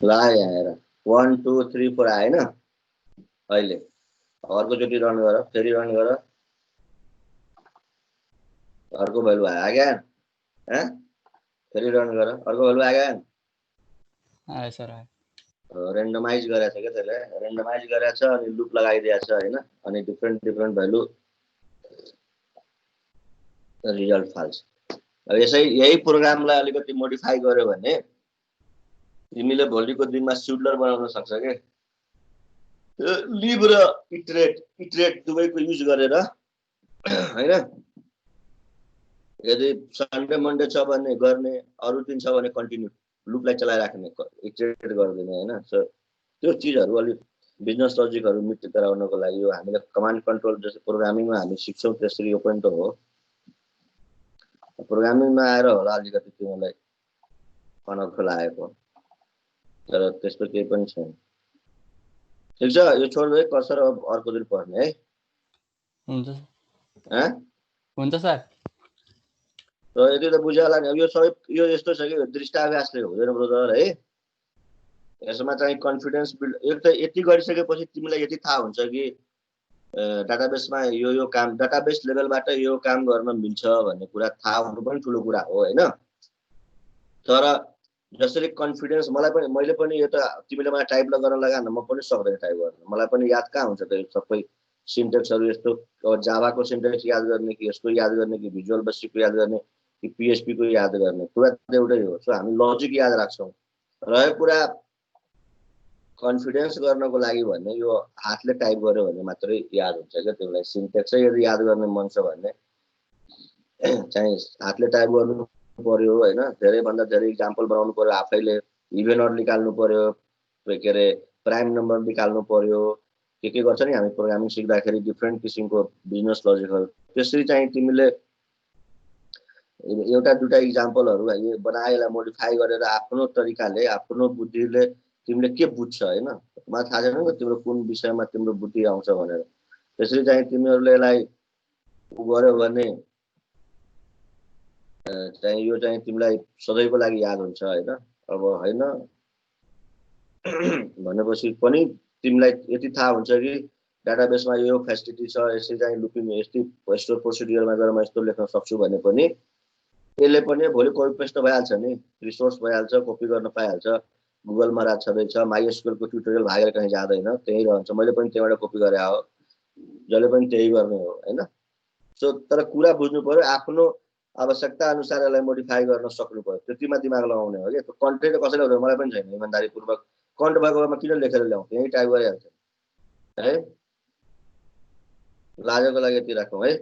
ल आएर 1 2 3 4 आएन अहिले। अर्कोचोटि रन गर, फेरि रन गर। अर्को भ्यालु आयो क्या? फेरि रन गर, अर्को भ्यालु आयो क्या? आयो सर आयो। रेन्डमाइज गरेछ क्या त्यसले, रेन्डमाइज गरेछ अनि लुप लगाइदिएछ हैन, अनि डिफ्रेन्ट डिफ्रेन्ट भ्यालु रिजल्ट फाल्छ। अब यही प्रोग्रामलाई अलिकति मोडिफाई गर्यो भने तिमीले भोलिको दिनमा सुडलर बनाउन सक्छ के। लिभ र इटरेट दुवैको युज गरेर हैन। यदि सन्डे मन्डे छ भने गर्ने, अरू दिन छ भने कन्टिन्यू लुपलाई चलाइराख्ने, इटरेट गर्दैन हैन। सो त्यो चिजहरू अलिक बिजनेस लजिकहरू मिट गराउनको लागि यो हामीले कमान्ड कन्ट्रोल जस्तो प्रोग्रामिङमा हामी सिक्छौँ त्यसरी यो पनि त हो। प्रोग्रामिङमा आएर होला अलिकति तिमीलाई अनर्थ लागेको, तर त्यस्तो केही पनि छैन। ठिक छ, यो छोड्दै कसर अर्को दिन पढ्ने है। हुन्छ हुन्छ सर। र यति त बुझ्यो होला नि। अब यो सबै यो यस्तो छ कि दृष्टाभ्यासले हुँदैन ब्रदर है। यसमा चाहिँ कन्फिडेन्स बिल्ड यति गरिसकेपछि तिमीलाई यति थाहा हुन्छ कि डाटाबेसमा यो काम, डाटाबेस लेभलबाट यो काम गर्न मिल्छ भन्ने कुरा थाहा हुनु पनि ठुलो कुरा हो हैन। तर जसरी कन्फिडेन्स मैले पनि यो त तिमीले मलाई टाइप गर्न लगाएन, म पनि सक्दैन टाइप गर्न। मलाई पनि याद कहाँ हुन्छ त सबै सिन्टेक्सहरू। यस्तो जाभाको सिन्टेक्स याद गर्ने कि यसको याद गर्ने कि भिजुअल बेसिकको याद गर्ने कि PHP को याद गर्ने, कुरा त एउटै हो। सो हामी लजिक याद राख्छौँ। रह्यो कुरा कन्फिडेन्स गर्नको लागि भने यो हातले टाइप गर्यो भने मात्रै याद हुन्छ क्या तिमीलाई। सिन्टेक्सै यदि याद गर्ने मन छ भने चाहिँ हातले टाइप गर्नु पर्यो हैन। धेरैभन्दा धेरै इक्जाम्पल बनाउनु पर्यो, आफैले इभेन निकाल्नु पर्यो, के अरे प्राइम नम्बर निकाल्नु पर्यो, के गर्छ नि हामी प्रोग्रामिङ सिक्दाखेरि डिफ्रेन्ट किसिमको बिजनेस लजिकहरू। त्यसरी चाहिँ तिमीले एउटा दुईटा इक्जाम्पलहरू बनाएर मोडिफाई गरेर आफ्नो तरिकाले आफ्नो बुद्धिले तिमीले के बुझ्छ हैन। मलाई थाहा छैन नि तिम्रो कुन विषयमा तिम्रो बुद्धि आउँछ भनेर। त्यसरी चाहिँ तिमीहरूले यसलाई गर्यो भने चाहिँ यो चाहिँ तिमीलाई सधैँको लागि याद हुन्छ हैन। अब हैन भनेपछि पनि तिमीलाई यति थाहा हुन्छ कि डाटाबेसमा यो फेसिलिटी छ, यसरी चाहिँ लुपिङ यस्तै स्टोर प्रोसिड्युरमा गएर म यस्तो लेख्न सक्छु भने पनि यसले पनि भोलि कपी पेस्ट भइहाल्छ नि, रिसोर्स भइहाल्छ, कपी गर्न पाइहाल्छ। गुगलमा छँदैछ, माइएसक्यूएलको ट्युटोरियल भागेर कहीँ जाँदैन, त्यही रहन्छ। मैले पनि त्यहीबाट कपी गरे हो, जसले पनि त्यही गर्ने हो हैन। सो तर कुरा बुझ्नु पर्यो, आफ्नो आवश्यकता अनुसार यसलाई मोडिफाई गर्न सक्नु पर्यो, त्यतिमा दिमाग लगाउने हो कि। कन्टेन्ट कसैले हुँदैन, मलाई पनि छैन इमानदारीपूर्वक। कन्ट भएको बेलामा किन लेखेर ल्याउँ, यही टाइप गरिहाल्छ है। लाजको लागि यति राखौँ है।